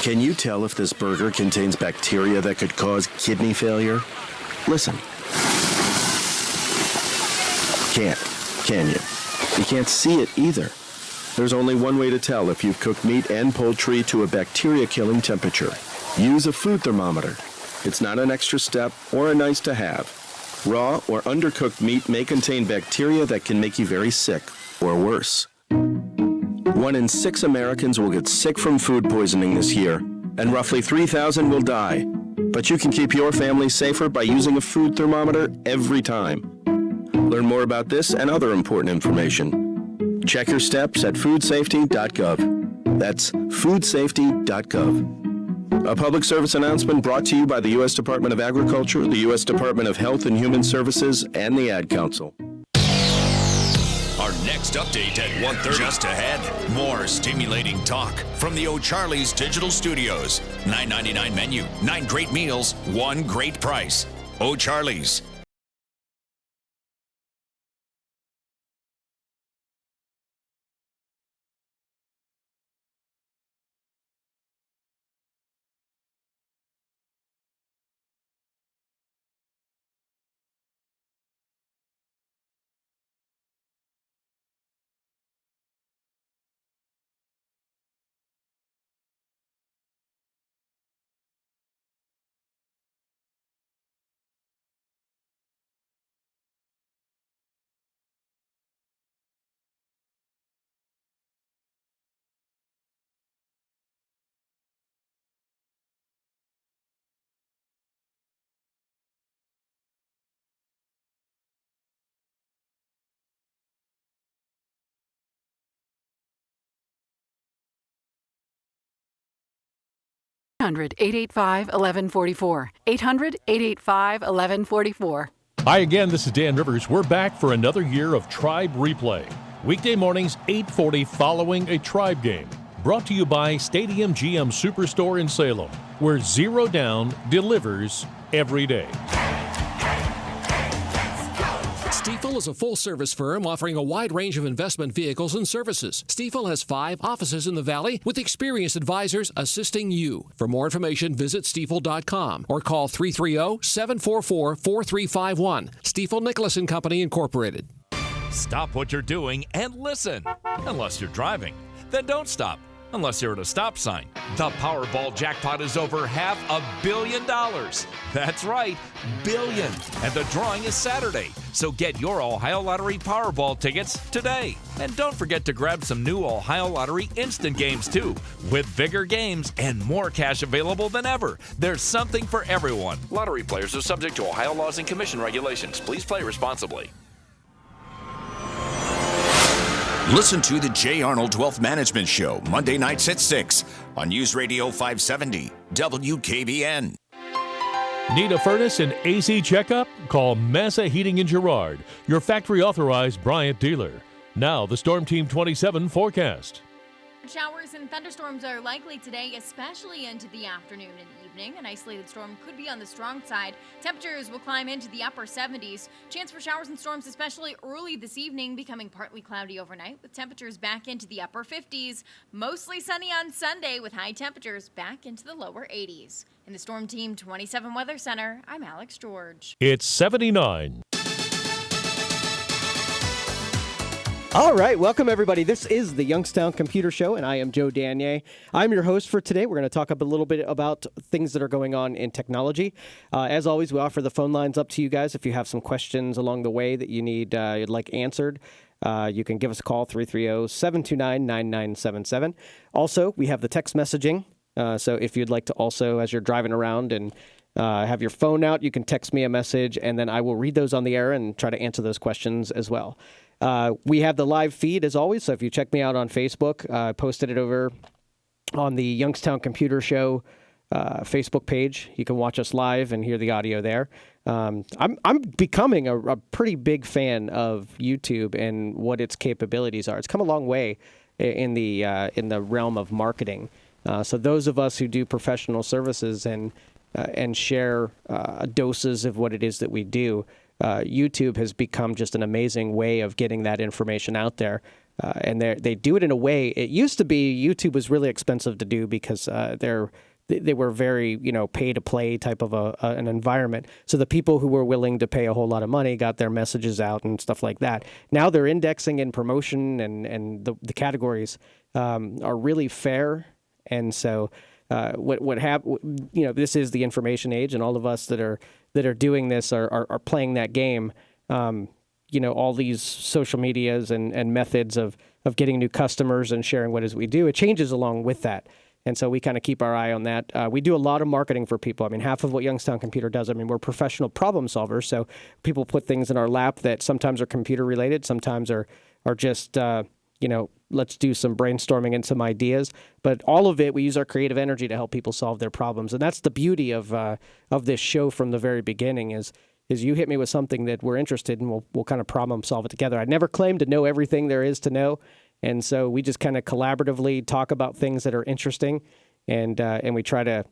Can you tell if this burger contains bacteria that could cause kidney failure? Listen. Can't, can you? You can't see it either. There's only one way to tell if you've cooked meat and poultry to a bacteria-killing temperature. Use a food thermometer. It's not an extra step or a nice to have. Raw or undercooked meat may contain bacteria that can make you very sick, or worse. 1 in 6 Americans will get sick from food poisoning this year, and roughly 3,000 will die. But you can keep your family safer by using a food thermometer every time. Learn more about this and other important information. Check your steps at foodsafety.gov. That's foodsafety.gov. A public service announcement brought to you by the U.S. Department of Agriculture, the U.S. Department of Health and Human Services, and the Ad Council. Our next update at 1:30. Just ahead, more stimulating talk from the O'Charley's Digital Studios. $9.99 menu, 9 great meals, 1 great price. O'Charley's. $800-885-1144. 800-885-1144. Hi again, this is Dan Rivers. We're back for another year of Tribe Replay. Weekday mornings, 8:40 following a Tribe game. Brought to you by Stadium GM Superstore in Salem, where Zero Down delivers every day. Stifel is a full-service firm offering a wide range of investment vehicles and services. Stifel has 5 offices in the Valley with experienced advisors assisting you. For more information, visit stifel.com or call 330-744-4351. Stifel Nicholas & Company, Incorporated. Stop what you're doing and listen. Unless you're driving, then don't stop. Unless you're at a stop sign. The Powerball jackpot is over $500 million. That's right, billion. And the drawing is Saturday. So get your Ohio Lottery Powerball tickets today. And don't forget to grab some new Ohio Lottery instant games too. With bigger games and more cash available than ever. There's something for everyone. Lottery players are subject to Ohio laws and commission regulations. Please play responsibly. Listen to the Jay Arnold Wealth Management Show, Monday nights at 6 on News Radio 570, WKBN. Need a furnace and AC checkup? Call Massa Heating in Girard, your factory-authorized Bryant dealer. Now, the Storm Team 27 forecast. Showers and thunderstorms are likely today, especially into the afternoon and evening. An isolated storm could be on the strong side. Temperatures will climb into the upper 70s. Chance for showers and storms, especially early this evening, becoming partly cloudy overnight with temperatures back into the upper 50s. Mostly sunny on Sunday with high temperatures back into the lower 80s. In the Storm Team 27 Weather Center, I'm Alex George. It's 79. All right, welcome everybody. This is the Youngstown Computer Show, and I am Joe Danier. I'm your host for today. We're going to talk a little bit about things that are going on in technology. As always, we offer the phone lines up to you guys. If you have some questions along the way that you need you'd like answered, you can give us a call, 330-729-9977. Also, we have the text messaging. So if you'd like to also, as you're driving around and have your phone out, you can text me a message, and then I will read those on the air and try to answer those questions as well. We have the live feed, as always, so if you check me out on Facebook, I posted it over on the Youngstown Computer Show Facebook page. You can watch us live and hear the audio there. I'm becoming a pretty big fan of YouTube and what its capabilities are. It's come a long way in the realm of marketing. So those of us who do professional services and share doses of what it is that we do, YouTube has become just an amazing way of getting that information out there. And they do it in a way. It used to be YouTube was really expensive to do because they were very, pay to play type of an environment. So the people who were willing to pay a whole lot of money got their messages out and stuff like that. Now they're indexing and promotion and the categories are really fair. And so this is the information age, and all of us that are doing this are playing that game. All these social medias and methods of getting new customers and sharing what it is we do, it changes along with that. And so we kind of keep our eye on that. We do a lot of marketing for people. I mean, half of what Youngstown Computer does, we're professional problem solvers. So people put things in our lap that sometimes are computer related, sometimes are just, let's do some brainstorming and some ideas. But all of it, we use our creative energy to help people solve their problems. And that's the beauty of this show from the very beginning is you hit me with something that we're interested in, we'll kind of problem solve it together. I never claim to know everything there is to know. And so we just kind of collaboratively talk about things that are interesting, and we try to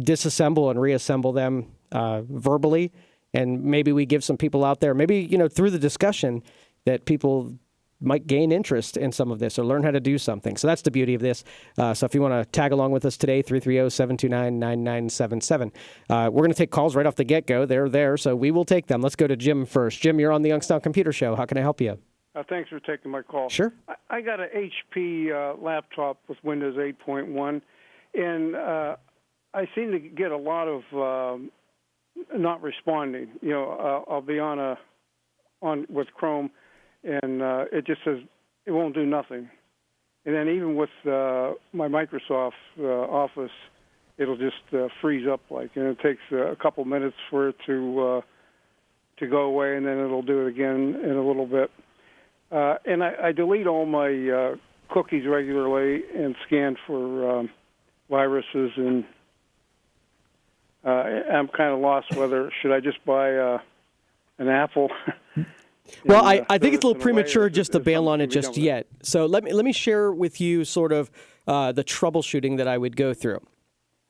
disassemble and reassemble them verbally. And maybe we give some people out there, maybe, through the discussion, that people might gain interest in some of this or learn how to do something. So that's the beauty of this. So if you want to tag along with us today, 330-729-9977. We're going to take calls right off the get-go. They're there, so we will take them. Let's go to Jim first. Jim, you're on the Youngstown Computer Show. How can I help you? Thanks for taking my call. Sure. I got an HP laptop with Windows 8.1, and I seem to get a lot of not responding. I'll be on with Chrome, and it just says it won't do nothing. And then even with my Microsoft Office, it'll just freeze up and it takes a couple minutes for it to go away, and then it'll do it again in a little bit. And I delete all my cookies regularly and scan for viruses, and I'm kind of lost whether should I just buy an Apple. Well, I think it's a little premature just to bail on it just yet. So let me share with you sort of the troubleshooting that I would go through.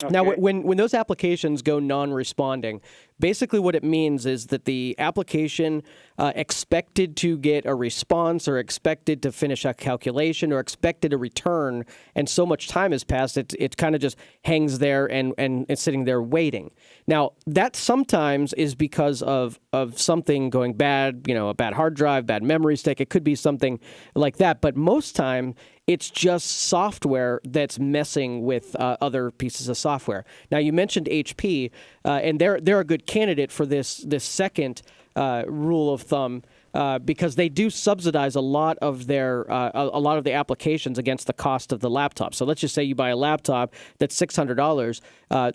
Okay. Now, when those applications go non-responding, basically what it means is that the application expected to get a response or expected to finish a calculation or expected a return, and so much time has passed, it kind of just hangs there and it's sitting there waiting. Now, that sometimes is because of something going bad, a bad hard drive, bad memory stick. It could be something like that. But most time, it's just software that's messing with other pieces of software. Now, you mentioned HP, and they're a good candidate for this second rule of thumb because they do subsidize a lot of their a lot of the applications against the cost of the laptop. So let's just say you buy a laptop that's $600.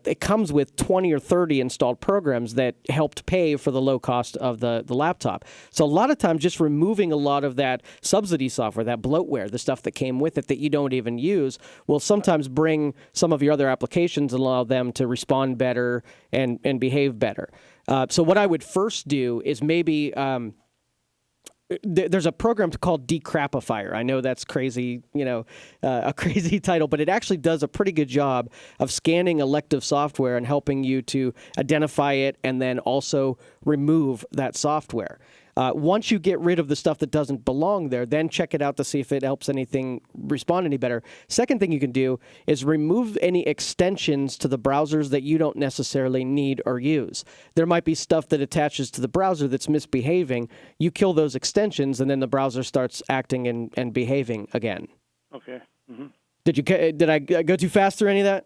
It comes with 20 or 30 installed programs that helped pay for the low cost of the laptop. So a lot of times just removing a lot of that subsidy software, that bloatware, the stuff that came with it that you don't even use, will sometimes bring some of your other applications and allow them to respond better and behave better. So what I would first do is maybe there's a program called Decrapifier. I know that's crazy, a crazy title, but it actually does a pretty good job of scanning elective software and helping you to identify it and then also remove that software. Once you get rid of the stuff that doesn't belong there, then check it out to see if it helps anything respond any better. Second thing you can do is remove any extensions to the browsers that you don't necessarily need or use. There might be stuff that attaches to the browser that's misbehaving. You kill those extensions, and then the browser starts acting and behaving again. Okay. Mm-hmm. Did I go too fast through any of that?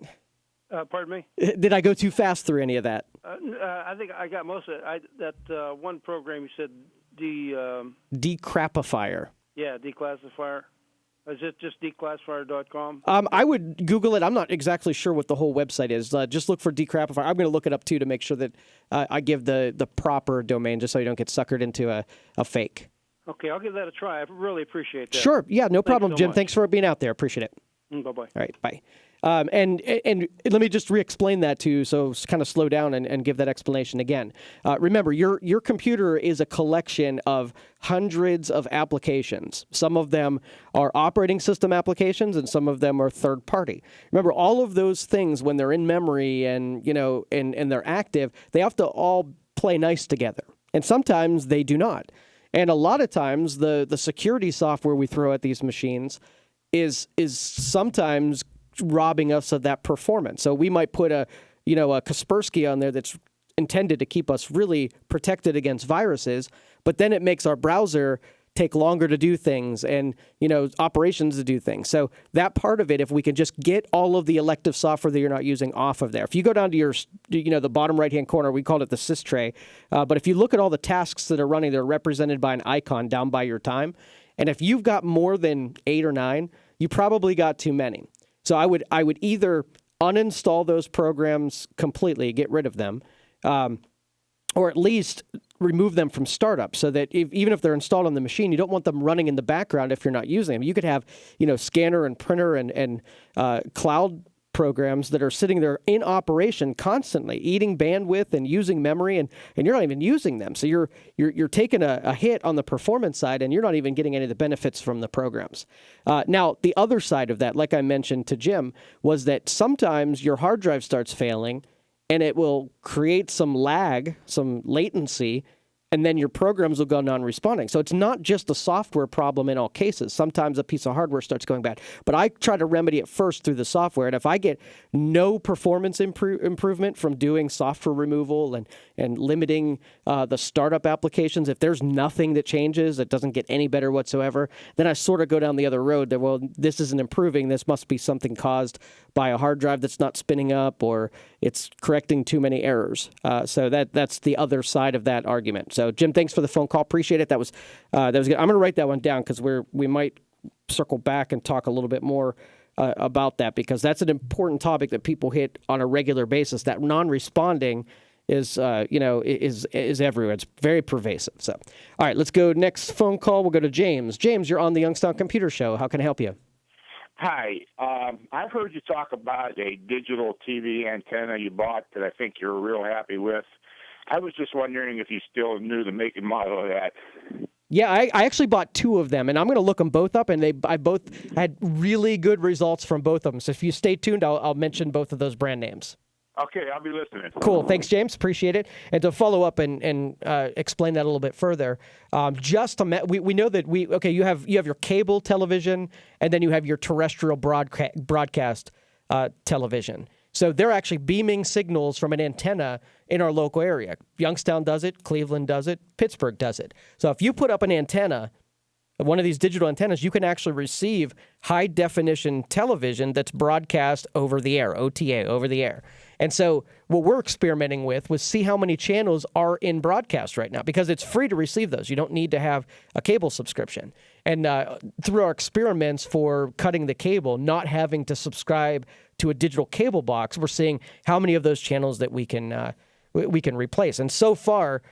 Pardon me? Did I go too fast through any of that? I think I got most of it. That one program you said, Decrapifier. Yeah, Declassifier. Is it just declassifier.com? I would Google it. I'm not exactly sure what the whole website is. Just look for Decrapifier. I'm going to look it up, too, to make sure that I give the proper domain just so you don't get suckered into a fake. Okay, I'll give that a try. I really appreciate that. Sure. Yeah, no problem, Jim. Much. Thanks for being out there. Appreciate it. Bye-bye. All right, bye. And let me just re-explain that too, so kind of slow down and give that explanation again. Remember, your computer is a collection of hundreds of applications. Some of them are operating system applications, and some of them are third party. Remember, all of those things, when they're in memory and and they're active, they have to all play nice together. And sometimes they do not. And a lot of times the security software we throw at these machines is sometimes robbing us of that performance. So we might put a Kaspersky on there that's intended to keep us really protected against viruses, but then it makes our browser take longer to do things and, operations to do things. So that part of it, if we can just get all of the elective software that you're not using off of there. If you go down to your, the bottom right-hand corner, we called it the sys tray. But if you look at all the tasks that are running, they're represented by an icon down by your time. And if you've got more than 8 or 9, you probably got too many. So I would either uninstall those programs completely, get rid of them, or at least remove them from startup so that even if they're installed on the machine, you don't want them running in the background if you're not using them. You could have, scanner and printer and cloud programs that are sitting there in operation constantly, eating bandwidth and using memory, and you're not even using them. So you're taking a hit on the performance side, and you're not even getting any of the benefits from the programs. Now, the other side of that, like I mentioned to Jim, was that sometimes your hard drive starts failing, and it will create some lag, some latency, and then your programs will go non-responding. So it's not just a software problem in all cases. Sometimes a piece of hardware starts going bad. But I try to remedy it first through the software. And if I get no performance improvement from doing software removal and limiting the startup applications, if there's nothing that changes, it doesn't get any better whatsoever, then I sort of go down the other road that, well, this isn't improving. This must be something caused by a hard drive that's not spinning up, or it's correcting too many errors. So that's the other side of that argument. So Jim, thanks for the phone call. Appreciate it. That was good. I'm going to write that one down because we might circle back and talk a little bit more about that, because that's an important topic that people hit on a regular basis. That non-responding is everywhere. It's very pervasive. So, all right, let's go next phone call. We'll go to James. James, you're on the Youngstown Computer Show. How can I help you? Hi. I've heard you talk about a digital TV antenna you bought that I think you're real happy with. I was just wondering if you still knew the make and model of that. Yeah, I actually bought 2 of them, and I'm going to look them both up, and I both had really good results from both of them. So if you stay tuned, I'll mention both of those brand names. Okay, I'll be listening. Cool. Thanks, James. Appreciate it. And to follow up and explain that a little bit further, we know that you have your cable television, and then you have your terrestrial broadcast television. So they're actually beaming signals from an antenna in our local area. Youngstown does it, Cleveland does it, Pittsburgh does it. So if you put up an antenna, one of these digital antennas, you can actually receive high-definition television that's broadcast over the air, OTA, over the air. And so what we're experimenting with was see how many channels are in broadcast right now, because it's free to receive those. You don't need to have a cable subscription. And through our experiments for cutting the cable, not having to subscribe to a digital cable box, we're seeing how many of those channels that we can replace. And so far,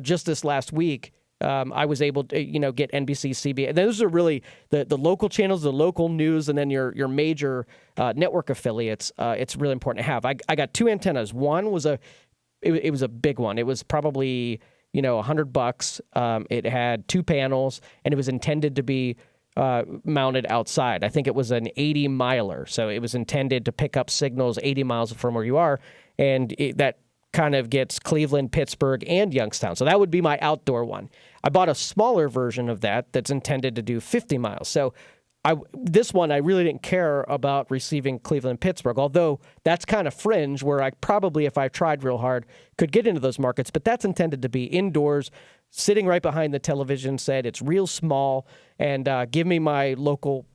just this last week, I was able to, get NBC, CBS. And those are really the local channels, the local news, and then your major network affiliates. It's really important to have. I got 2 antennas. One was it was a big one. It was probably $100. It had 2 panels, and it was intended to be mounted outside. I think it was an 80 miler, so it was intended to pick up signals 80 miles from where you are, and that kind of gets Cleveland, Pittsburgh, and Youngstown. So that would be my outdoor one. I bought a smaller version of that that's intended to do 50 miles. So this one, I really didn't care about receiving Cleveland, Pittsburgh, although that's kind of fringe where I probably, if I tried real hard, could get into those markets. But that's intended to be indoors, sitting right behind the television set. It's real small, and give me my local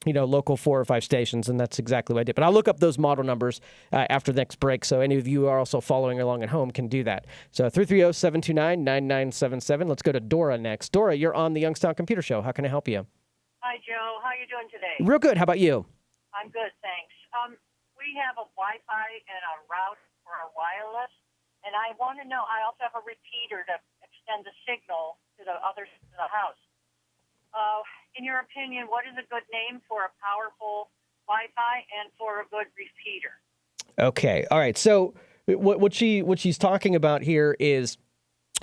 4 or 5 stations, and that's exactly what I did. But I'll look up those model numbers after the next break, so any of you who are also following along at home can do that. So 330-729-9977. Let's go to Dora next. Dora, you're on the Youngstown Computer Show. How can I help you? Hi, Joe. How are you doing today? Real good. How about you? I'm good, thanks. We have a Wi-Fi and a route for our wireless, and I want to know, I also have a repeater to extend the signal to the other side of the house. In your opinion, what is a good name for a powerful Wi-Fi and for a good repeater? Okay. All right. So what she's talking about here is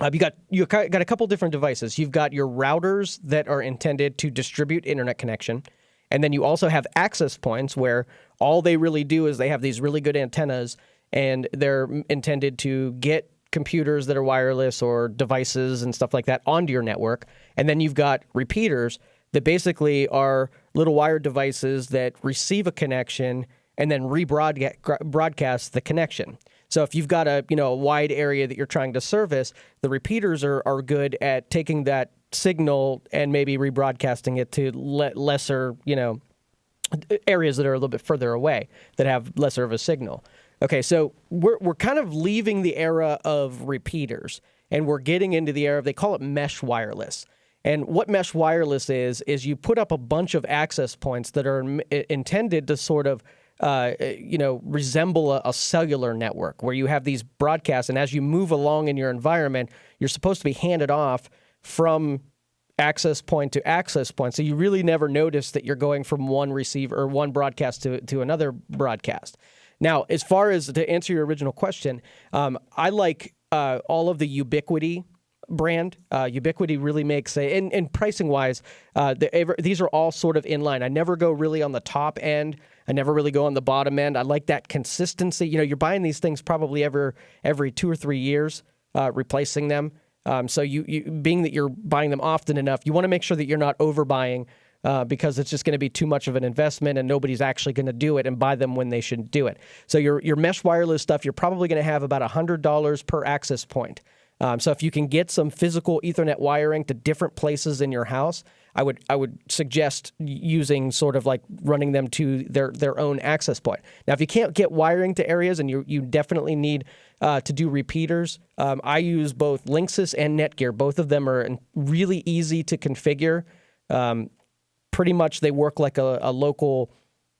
you got a couple different devices. You've got your routers that are intended to distribute internet connection, and then you also have access points where all they really do is they have these really good antennas, and they're intended to get computers that are wireless or devices and stuff like that onto your network. And then you've got repeaters that basically are little wired devices that receive a connection and then broadcast the connection. So if you've got a wide area that you're trying to service, the repeaters are good at taking that signal and maybe rebroadcasting it to lesser, areas that are a little bit further away that have lesser of a signal. Okay, so we're kind of leaving the era of repeaters, and we're getting into the era of, they call it mesh wireless. And what mesh wireless is you put up a bunch of access points that are intended to sort of resemble a cellular network where you have these broadcasts, and as you move along in your environment, you're supposed to be handed off from access point to access point. So you really never notice that you're going from one receiver or one broadcast to another broadcast. Now, as far as to answer your original question, I like all of the Ubiquiti brand. Ubiquiti really makes and pricing wise, these are all sort of in line. I never go really on the top end. I never really go on the bottom end. I like that consistency. You're buying these things probably every 2 or 3 years, replacing them. So you being that you're buying them often enough, you want to make sure that you're not overbuying because it's just going to be too much of an investment and nobody's actually going to do it and buy them when they shouldn't do it. So your mesh wireless stuff, you're probably going to have about $100 per access point. So if you can get some physical Ethernet wiring to different places in your house, I would suggest using sort of like running them to their own access point. Now, if you can't get wiring to areas and you definitely need to do repeaters, I use both Linksys and Netgear. Both of them are really easy to configure. Pretty much they work like a local,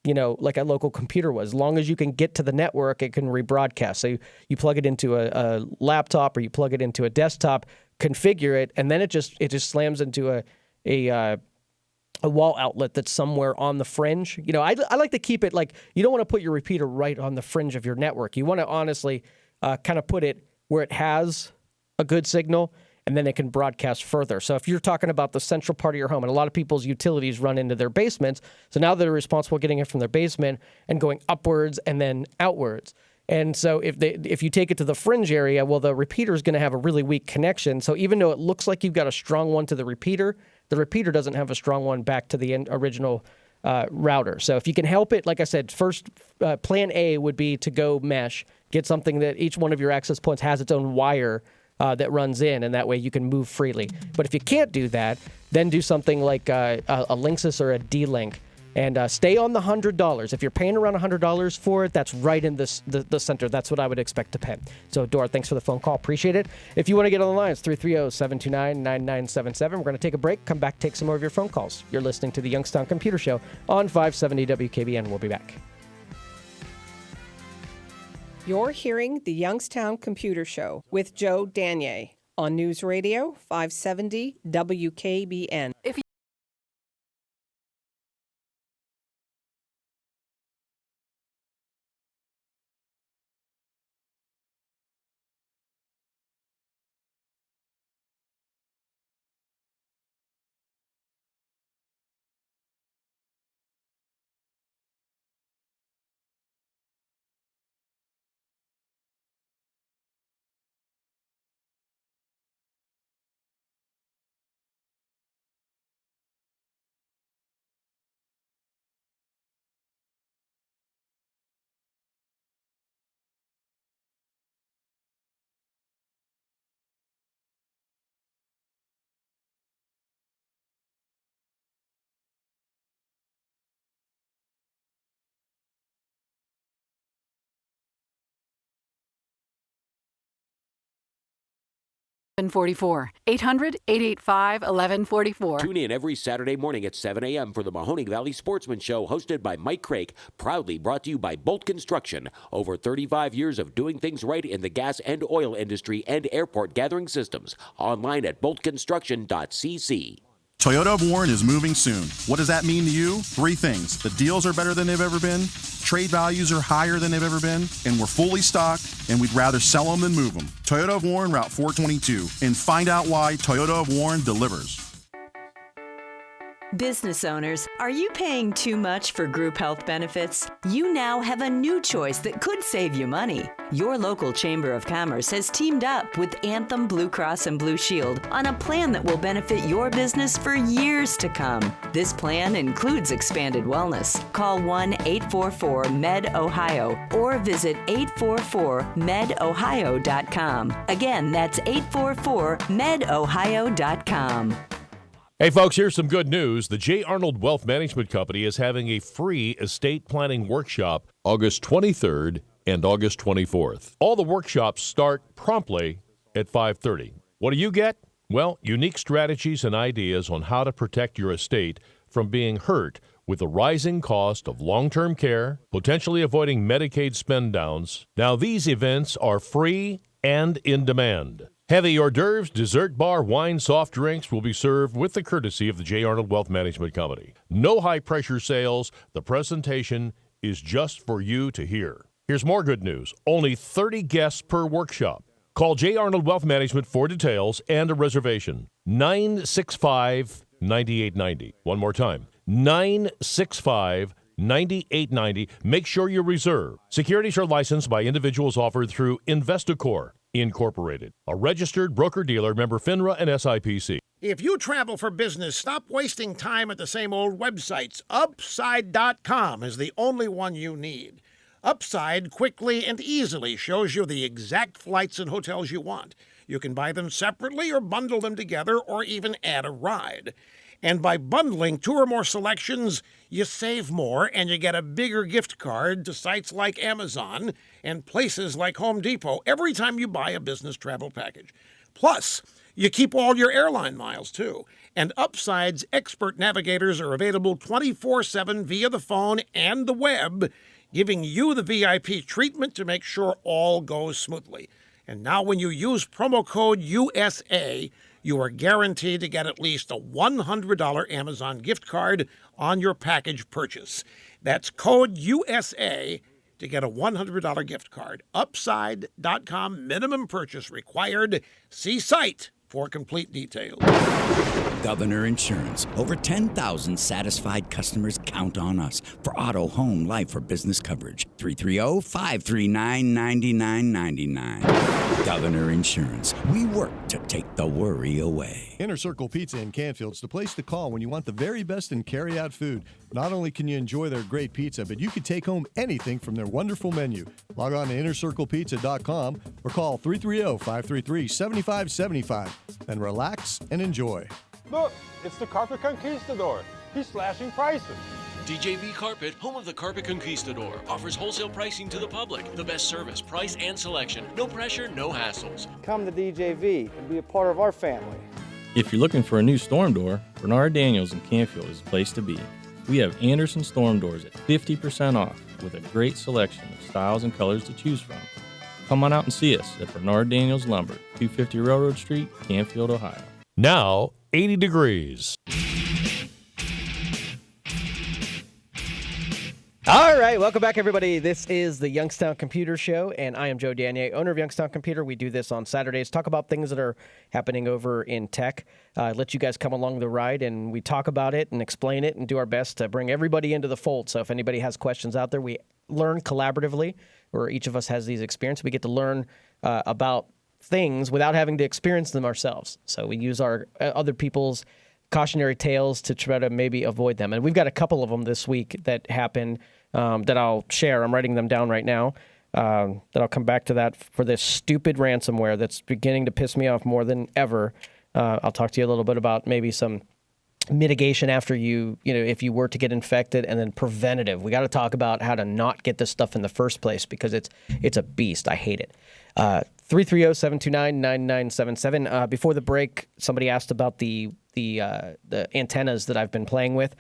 like a local computer was. As long as you can get to the network, it can rebroadcast. So you plug it into a laptop or you plug it into a desktop, configure it, and then it just slams into a wall outlet that's somewhere on the fringe. I like to keep it like, you don't want to put your repeater right on the fringe of your network. You want to honestly kind of put it where it has a good signal, and then it can broadcast further. So if you're talking about the central part of your home, and a lot of people's utilities run into their basements, so now they're responsible for getting it from their basement and going upwards and then outwards. And so if you take it to the fringe area, well, the repeater is going to have a really weak connection. So even though it looks like you've got a strong one to the repeater doesn't have a strong one back to the original router. So if you can help it, like I said, first plan A would be to go mesh, get something that each one of your access points has its own wire that runs in, and that way you can move freely. But if you can't do that, then do something like a Linksys or a D-Link, and stay on the $100. If you're paying around $100 for it, that's right in the center. That's what I would expect to pay. So, Dora, thanks for the phone call. Appreciate it. If you want to get on the line, it's 330-729-9977. We're going to take a break, come back, take some more of your phone calls. You're listening to the Youngstown Computer Show on 570 WKBN. We'll be back. You're hearing the Youngstown Computer Show with Joe Danier on News Radio 570 WKBN. $1144. 800-885-1144. Tune in every Saturday morning at 7 a.m. for the Mahoning Valley Sportsman Show, hosted by Mike Craig, proudly brought to you by Bolt Construction. Over 35 years of doing things right in the gas and oil industry and airport gathering systems. Online at boltconstruction.cc. Toyota of Warren is moving soon. What does that mean to you? 3 things. The deals are better than they've ever been, trade values are higher than they've ever been, and we're fully stocked, and we'd rather sell them than move them. Toyota of Warren, Route 422. And find out why Toyota of Warren delivers. Business owners, are you paying too much for group health benefits? You now have a new choice that could save you money. Your local Chamber of Commerce has teamed up with Anthem Blue Cross and Blue Shield on a plan that will benefit your business for years to come. This plan includes expanded wellness. Call 1-844-MED-OHIO or visit 844medohio.com. Again, that's 844medohio.com. Hey, folks, here's some good news. The J. Arnold Wealth Management Company is having a free estate planning workshop August 23rd and August 24th. All the workshops start promptly at 5:30. What do you get? Well, unique strategies and ideas on how to protect your estate from being hurt with the rising cost of long-term care, potentially avoiding Medicaid spend downs. Now, these events are free and in demand. Heavy hors d'oeuvres, dessert bar, wine, soft drinks will be served with the courtesy of the J. Arnold Wealth Management Company. No high-pressure sales. The presentation is just for you to hear. Here's more good news. Only 30 guests per workshop. Call J. Arnold Wealth Management for details and a reservation. 965-9890. One more time. 965-9890. Make sure you reserve. Securities are licensed by individuals offered through Investacor Incorporated, a registered broker-dealer, member FINRA and SIPC. If you travel for business, stop wasting time at the same old websites. Upside.com is the only one you need. Upside quickly and easily shows you the exact flights and hotels you want. You can buy them separately or bundle them together or even add a ride. And by bundling 2 or more selections, you save more and you get a bigger gift card to sites like Amazon and places like Home Depot every time you buy a business travel package. Plus, you keep all your airline miles, too. And Upside's expert navigators are available 24/7 via the phone and the web, giving you the VIP treatment to make sure all goes smoothly. And now when you use promo code USA, you are guaranteed to get at least a $100 Amazon gift card on your package purchase. That's code USA to get a $100 gift card. Upside.com, minimum purchase required. See site for complete details. Governor Insurance. Over 10,000 satisfied customers count on us for auto, home, life, or business coverage. 330-539-9999. Governor Insurance. We work to take the worry away. Inner Circle Pizza in Canfield's the place to call when you want the very best in carry-out food. Not only can you enjoy their great pizza, but you can take home anything from their wonderful menu. Log on to InnerCirclePizza.com or call 330-533-7575. Then relax and enjoy. Look, it's the Carpet Conquistador. He's slashing prices. DJV Carpet, home of the Carpet Conquistador, offers wholesale pricing to the public. The best service, price, and selection. No pressure, no hassles. Come to DJV and be a part of our family. If you're looking for a new storm door, Bernard Daniels in Canfield is the place to be. We have Anderson storm doors at 50% off with a great selection of styles and colors to choose from. Come on out and see us at Bernard Daniels Lumber, 250 Railroad Street, Canfield, Ohio. Now, 80 degrees. All right, welcome back, everybody. This is the Youngstown Computer Show, and I am Joe Danier, owner of Youngstown Computer. We do this on Saturdays, talk about things that are happening over in tech, let you guys come along the ride, and we talk about it and explain it and do our best to bring everybody into the fold. So if anybody has questions out there, we learn collaboratively, or each of us has these experiences. We get to learn about things without having to experience them ourselves. So we use our other people's cautionary tales to try to maybe avoid them. And we've got a couple of them this week that happened that I'll share. I'm writing them down right now. That I'll come back to that for this stupid ransomware that's beginning to piss me off more than ever. I'll talk to you a little bit about maybe some mitigation after if you were to get infected, and then preventative. We got to talk about how to not get this stuff in the first place because it's a beast. I hate it. 330-729-9977. Before the break, somebody asked about the antennas that I've been playing with.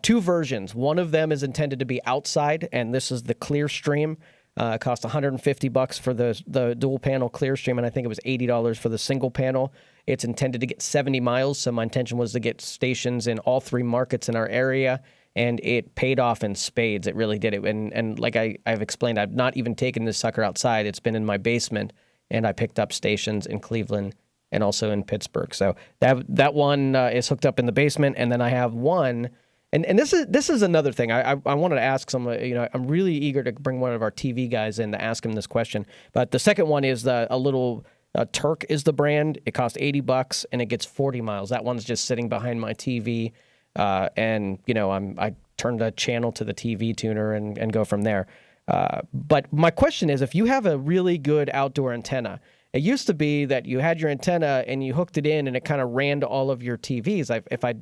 2 versions. One of them is intended to be outside, and this is the Clearstream. It cost $150 for the dual panel Clearstream, and I think it was $80 for the single panel. It's intended to get 70 miles, so my intention was to get stations in all 3 markets in our area, and it paid off in spades. It really did. And like I've explained, I've not even taken this sucker outside. It's been in my basement, and I picked up stations in Cleveland and also in Pittsburgh. So that one is hooked up in the basement, and then I have one. And this is another thing. I wanted to ask some. I'm really eager to bring one of our TV guys in to ask him this question. But the second one is a little Turk is the brand. It costs $80 and it gets 40 miles. That one's just sitting behind my TV, and I turn the channel to the TV tuner and go from there. But my question is, if you have a really good outdoor antenna, it used to be that you had your antenna and you hooked it in and it kind of ran to all of your TVs. If I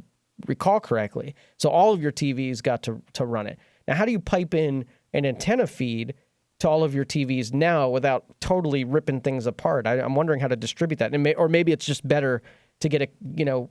recall correctly. So all of your TVs got to run it. Now, how do you pipe in an antenna feed to all of your TVs now without totally ripping things apart? I'm wondering how to distribute that. Or maybe it's just better to get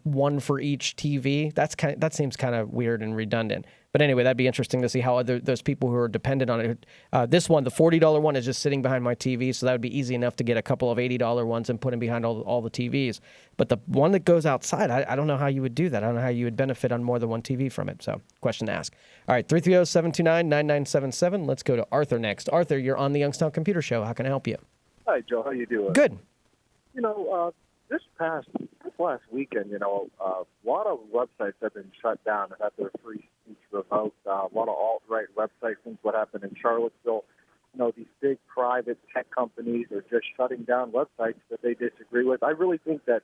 one for each TV. That seems kind of weird and redundant. But anyway, that'd be interesting to see how those people who are dependent on it. This one, the $40 one, is just sitting behind my TV, so that would be easy enough to get a couple of $80 ones and put them behind all the TVs. But the one that goes outside, I don't know how you would do that. I don't know how you would benefit on more than one TV from it. So, question to ask. All right, 330-729-9977. Let's go to Arthur next. Arthur, you're on the Youngstown Computer Show. How can I help you? Hi, Joe. How you doing? Good. This last weekend, a lot of websites have been shut down and had their free speech revoked. A lot of alt-right websites, since what happened in Charlottesville. These big private tech companies are just shutting down websites that they disagree with. I really think that,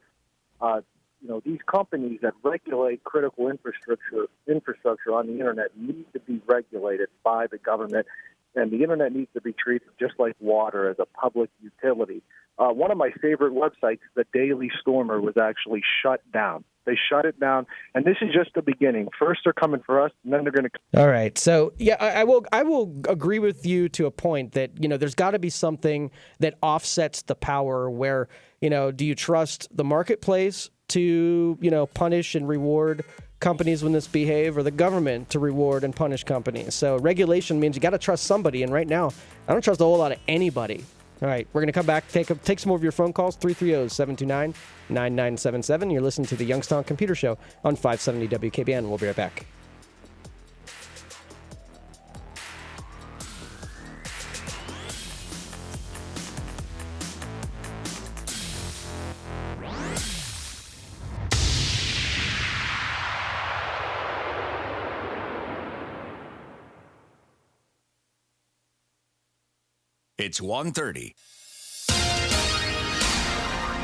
these companies that regulate critical infrastructure on the internet need to be regulated by the government, and the internet needs to be treated just like water as a public utility. One of my favorite websites, the Daily Stormer, was actually shut down. They shut it down, and this is just the beginning. First, they're coming for us, and then they're going to. All right. So, yeah, I will agree with you to a point that, there's got to be something that offsets the power where, do you trust the marketplace to, punish and reward companies when this behave, or the government to reward and punish companies? So regulation means you got to trust somebody, and right now, I don't trust a whole lot of anybody. All right, we're going to come back, take some more of your phone calls, 330-729-9977. You're listening to the Youngstown Computer Show on 570 WKBN. We'll be right back. It's 1:30.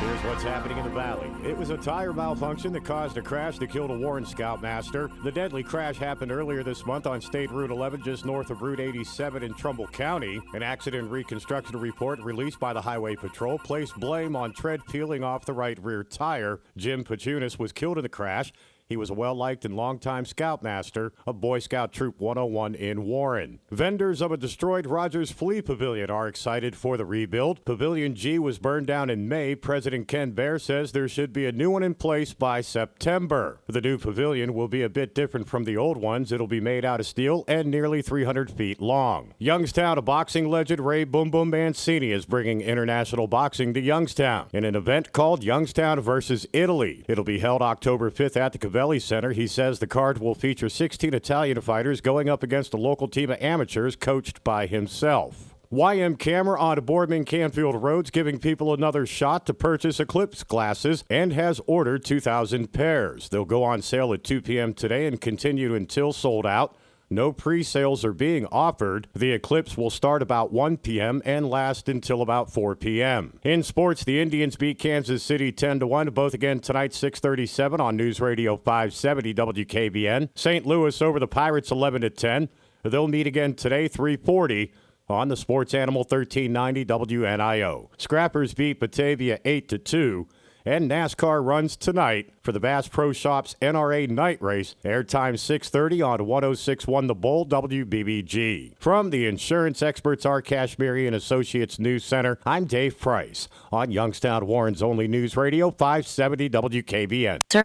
Here's what's happening in the Valley. It was a tire malfunction that caused a crash that killed a Warren Scoutmaster. The deadly crash happened earlier this month on State Route 11, just north of Route 87 in Trumbull County. An accident reconstruction report released by the Highway Patrol placed blame on tread peeling off the right rear tire. Jim Pachunas was killed in the crash. He was a well-liked and longtime Scoutmaster of Boy Scout Troop 101 in Warren. Vendors of a destroyed Rogers Flea Pavilion are excited for the rebuild. Pavilion G was burned down in May. President Ken Baer says there should be a new one in place by September. The new pavilion will be a bit different from the old ones. It'll be made out of steel and nearly 300 feet long. Youngstown, a boxing legend, Ray Boom Boom Mancini, is bringing international boxing to Youngstown in an event called Youngstown versus Italy. It'll be held October 5th at the Cavelli Center. He says the card will feature 16 Italian fighters going up against a local team of amateurs coached by himself. YM Camera on Boardman Canfield Roads giving people another shot to purchase Eclipse glasses and has ordered 2,000 pairs. They'll go on sale at 2 p.m. today and continue until sold out. No pre-sales are being offered. The Eclipse will start about 1 p.m. and last until about 4 p.m. In sports, the Indians beat Kansas City 10-1, both again tonight, 6:37 on News Radio 570 WKBN. St. Louis over the Pirates 11-10. They'll meet again today, 3:40 on the Sports Animal 1390 WNIO. Scrappers beat Batavia 8-2. And NASCAR runs tonight for the Bass Pro Shops NRA Night Race. Airtime 6:30 on 106.1 The Bull WBBG. From the insurance experts, our Kashmiri and Associates News Center, I'm Dave Price on Youngstown Warren's only news radio, 570 WKBN. Sir.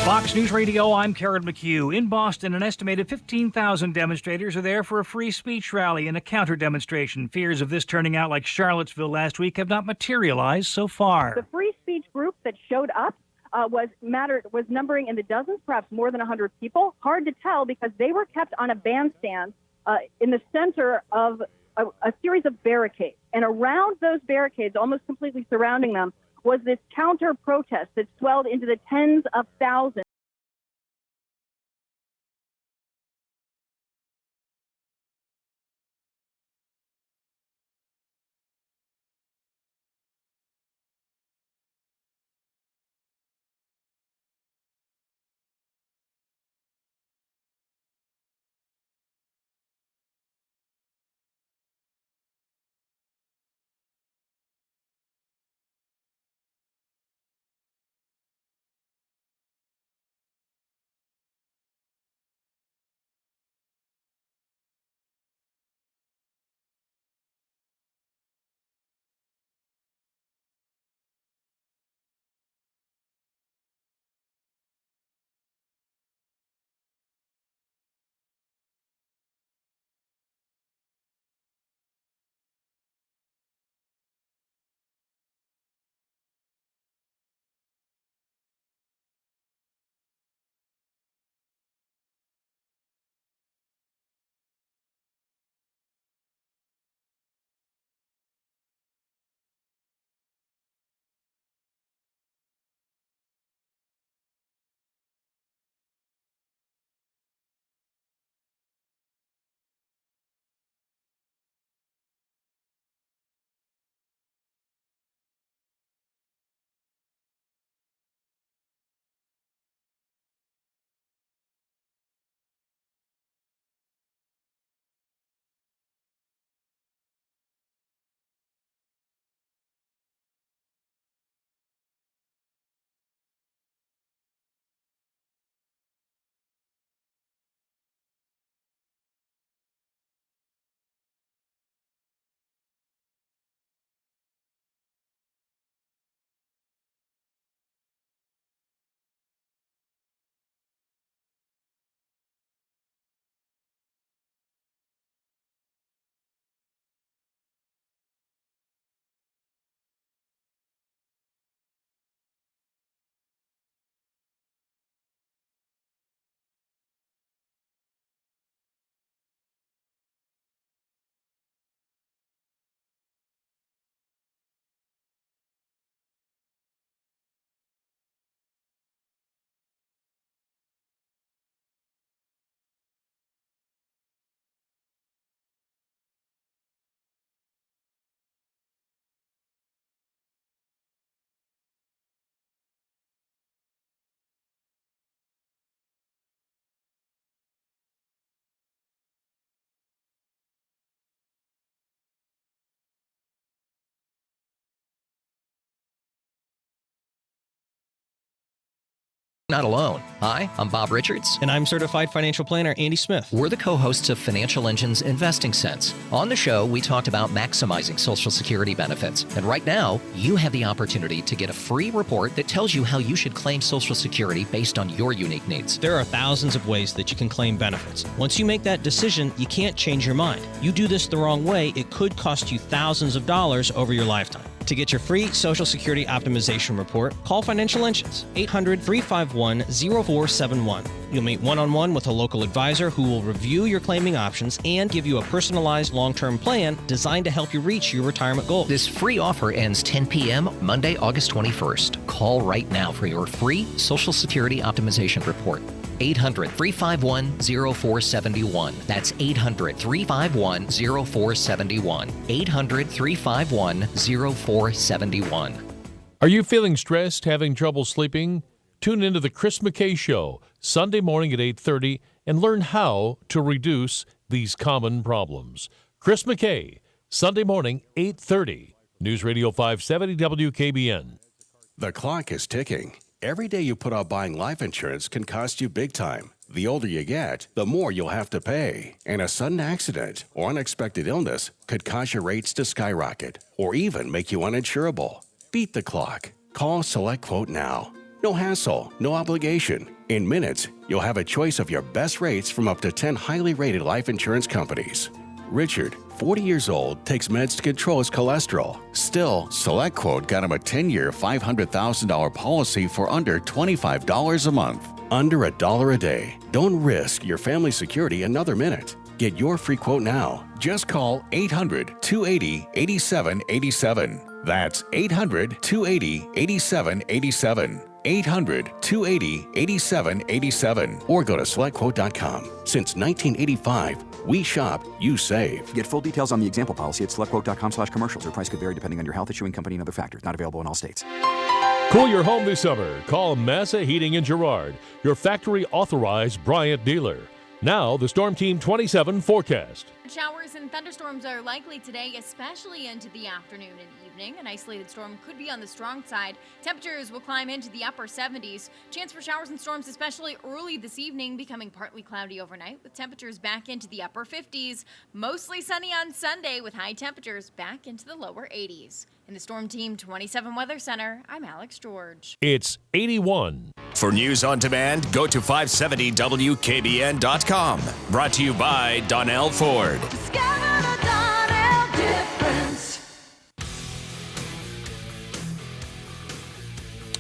Fox News Radio, I'm Karen McHugh. In Boston, an estimated 15,000 demonstrators are there for a free speech rally and a counter-demonstration. Fears of this turning out like Charlottesville last week have not materialized so far. The free speech group that showed up was numbering in the dozens, perhaps more than 100 people. Hard to tell because they were kept on a bandstand in the center of a series of barricades. And around those barricades, almost completely surrounding them, was this counter-protest that swelled into the tens of thousands. Not alone. Hi, I'm Bob Richards. And I'm certified financial planner Andy Smith. We're the co-hosts of Financial Engine's Investing Sense. On the show, we talked about maximizing Social Security benefits. And right now, you have the opportunity to get a free report that tells you how you should claim Social Security based on your unique needs. There are thousands of ways that you can claim benefits. Once you make that decision, you can't change your mind. You do this the wrong way, it could cost you thousands of dollars over your lifetime. To get your free Social Security Optimization Report, call Financial Engines, 800-351-0471. You'll meet one-on-one with a local advisor who will review your claiming options and give you a personalized long-term plan designed to help you reach your retirement goals. This free offer ends 10 p.m. Monday, August 21st. Call right now for your free Social Security Optimization Report. 800-351-0471. That's 800-351-0471. 800-351-0471. Are you feeling stressed, having trouble sleeping? Tune into the Chris McKay Show, Sunday morning at 8:30, and learn how to reduce these common problems. Chris McKay, Sunday morning, 8:30. News Radio 570 WKBN. The clock is ticking. Every day you put off buying life insurance can cost you big time. The older you get, the more you'll have to pay. And a sudden accident or unexpected illness could cause your rates to skyrocket or even make you uninsurable. Beat the clock. Call Select Quote now. No hassle, no obligation. In minutes, you'll have a choice of your best rates from up to 10 highly rated life insurance companies. Richard, 40 years old, takes meds to control his cholesterol. Still, Select Quote got him a 10-year, $500,000 policy for under $25 a month. Under $1 a day. Don't risk your family security another minute. Get your free quote now. Just call 800-280-8787. That's 800-280-8787. 800-280-8787. Or go to selectquote.com. Since 1985, we shop, you save. Get full details on the example policy at selectquote.com/commercials. Or price could vary depending on your health, issuing company, and other factors. Not available in all states. Cool your home this summer. Call Massa Heating in Girard, your factory authorized Bryant dealer. Now, the Storm Team 27 forecast. Showers and thunderstorms are likely today, especially into the afternoon and evening. An isolated storm could be on the strong side. Temperatures will climb into the upper 70s. Chance for showers and storms, especially early this evening, becoming partly cloudy overnight with temperatures back into the upper 50s. Mostly sunny on Sunday with high temperatures back into the lower 80s. In the Storm Team 27 Weather Center, I'm Alex George. It's 81. For news on demand, go to 570WKBN.com. Brought to you by Donnell Ford. Discover the Donnell difference.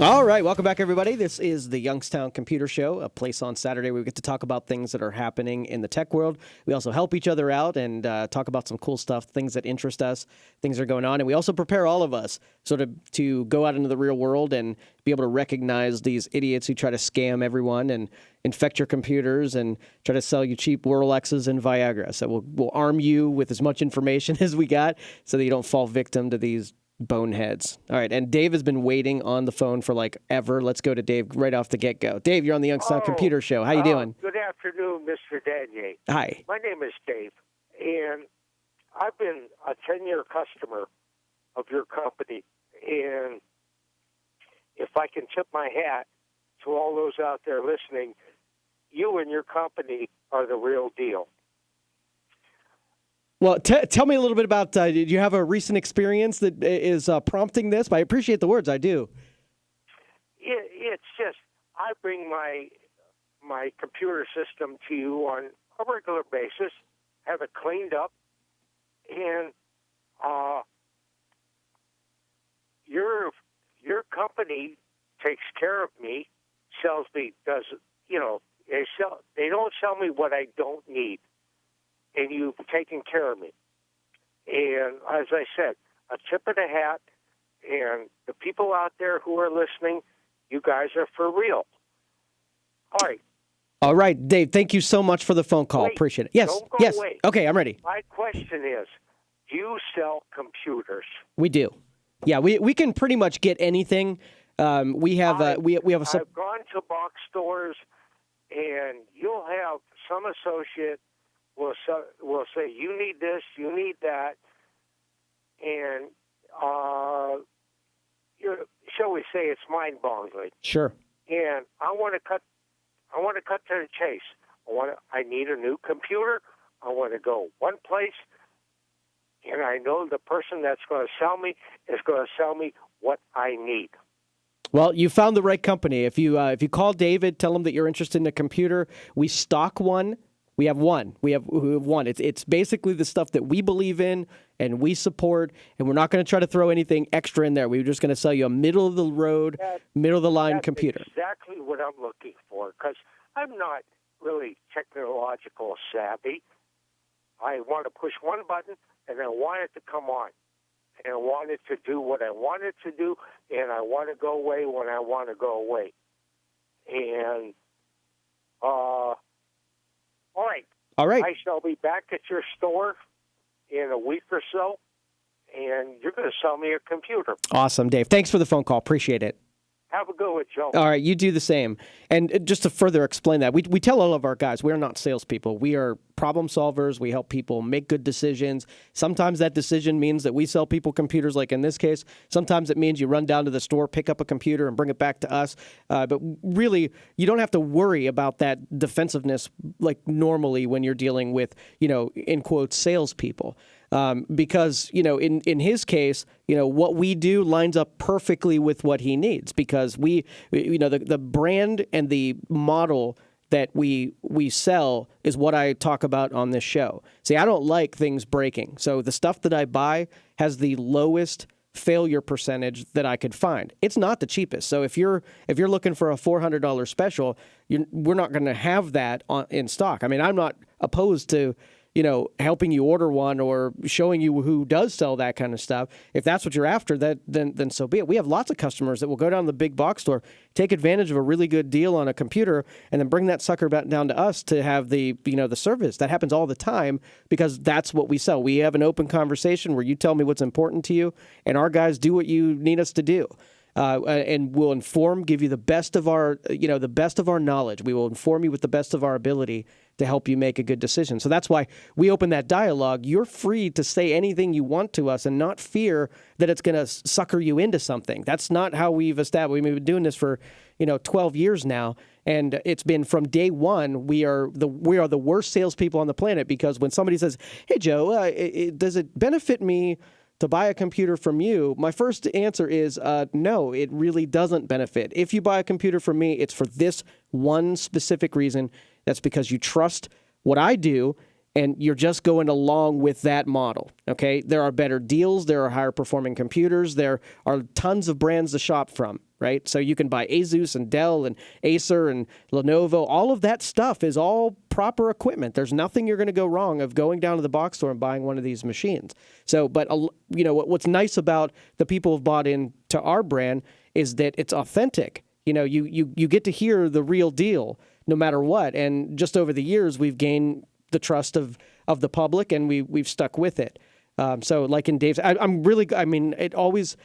All right, welcome back, everybody. This is the Youngstown Computer Show, a place on Saturday where we get to talk about things that are happening in the tech world. We also help each other out and talk about some cool stuff, things that interest us, things that are going on. And we also prepare all of us sort of to go out into the real world and be able to recognize these idiots who try to scam everyone and infect your computers and try to sell you cheap Rolexes and Viagra. So we'll arm you with as much information as we got so that you don't fall victim to these boneheads. All right, and Dave has been waiting on the phone for like ever. Let's go to Dave right off the get-go. Dave, you're on the Youngstown Computer Show. How you doing? Good afternoon, Mr. Danier. Hi. My name is Dave, and I've been a 10-year customer of your company, and if I can tip my hat to all those out there listening, you and your company are the real deal. Well, tell me a little bit about, did you have a recent experience that is prompting this? I appreciate the words, I do. It's just, I bring my computer system to you on a regular basis, have it cleaned up, and your company takes care of me, sells me, they don't sell me what I don't need. And you've taken care of me. And as I said, a tip of the hat, and the people out there who are listening, you guys are for real. All right. All right, Dave, thank you so much for the phone call. Wait, Appreciate it. Yes, don't go yes. away. Okay, I'm ready. My question is, do you sell computers? We do. Yeah, we can pretty much get anything. We have a... I've gone to box stores, and you'll have some associate will say, you need this, you need that, and shall we say it's mind-boggling. Sure. And I want to cut to the chase. I need a new computer. I want to go one place, and I know the person that's going to sell me is going to sell me what I need. Well, you found the right company. If you call David, tell him that you're interested in a computer. We stock one. We have one. We have one. It's basically the stuff that we believe in and we support, and we're not going to try to throw anything extra in there. We're just going to sell you a middle-of-the-road, middle-of-the-line computer. Exactly what I'm looking for, because I'm not really technological savvy. I want to push one button, and I want it to come on. And I want it to do what I want it to do, and I want to go away when I want to go away. And, all right. I shall be back at your store in a week or so, and you're going to sell me a computer. Awesome, Dave. Thanks for the phone call. Appreciate it. Have a good one, Joe. All right, you do the same. And just to further explain that, we tell all of our guys, we're not salespeople. We are problem solvers. We help people make good decisions. Sometimes that decision means that we sell people computers, like in this case. Sometimes it means you run down to the store, pick up a computer, and bring it back to us. But really, you don't have to worry about that defensiveness like normally when you're dealing with, in quotes, salespeople. Because, in his case, what we do lines up perfectly with what he needs, because the brand and the model that we sell is what I talk about on this show. See, I don't like things breaking. So the stuff that I buy has the lowest failure percentage that I could find. It's not the cheapest. So if you're looking for a $400 special, we're not going to have that in stock. I mean, I'm not opposed to helping you order one or showing you who does sell that kind of stuff. If that's what you're after, then so be it. We have lots of customers that will go down to the big box store, take advantage of a really good deal on a computer, and then bring that sucker back down to us to have the service. That happens all the time because that's what we sell. We have an open conversation where you tell me what's important to you, and our guys do what you need us to do. And we'll give you the best of our knowledge. We will inform you with the best of our ability to help you make a good decision. So that's why we open that dialogue. You're free to say anything you want to us and not fear that it's going to sucker you into something. That's not how we've established. We've been doing this for 12 years now, and it's been from day one. We are the worst salespeople on the planet because when somebody says, "Hey Joe, does it benefit me to buy a computer from you?" My first answer is no, it really doesn't benefit. If you buy a computer from me, it's for this one specific reason. That's because you trust what I do and you're just going along with that model. Okay? There are better deals. There are higher performing computers. There are tons of brands to shop from, right? So you can buy Asus and Dell and Acer and Lenovo. All of that stuff is all proper equipment. There's nothing you're going to go wrong of going down to the box store and buying one of these machines. So, but what's nice about the people who've bought into our brand is that it's authentic. You get to hear the real deal no matter what. And just over the years, we've gained the trust of the public, and we've stuck with it. So, like in Dave's, it always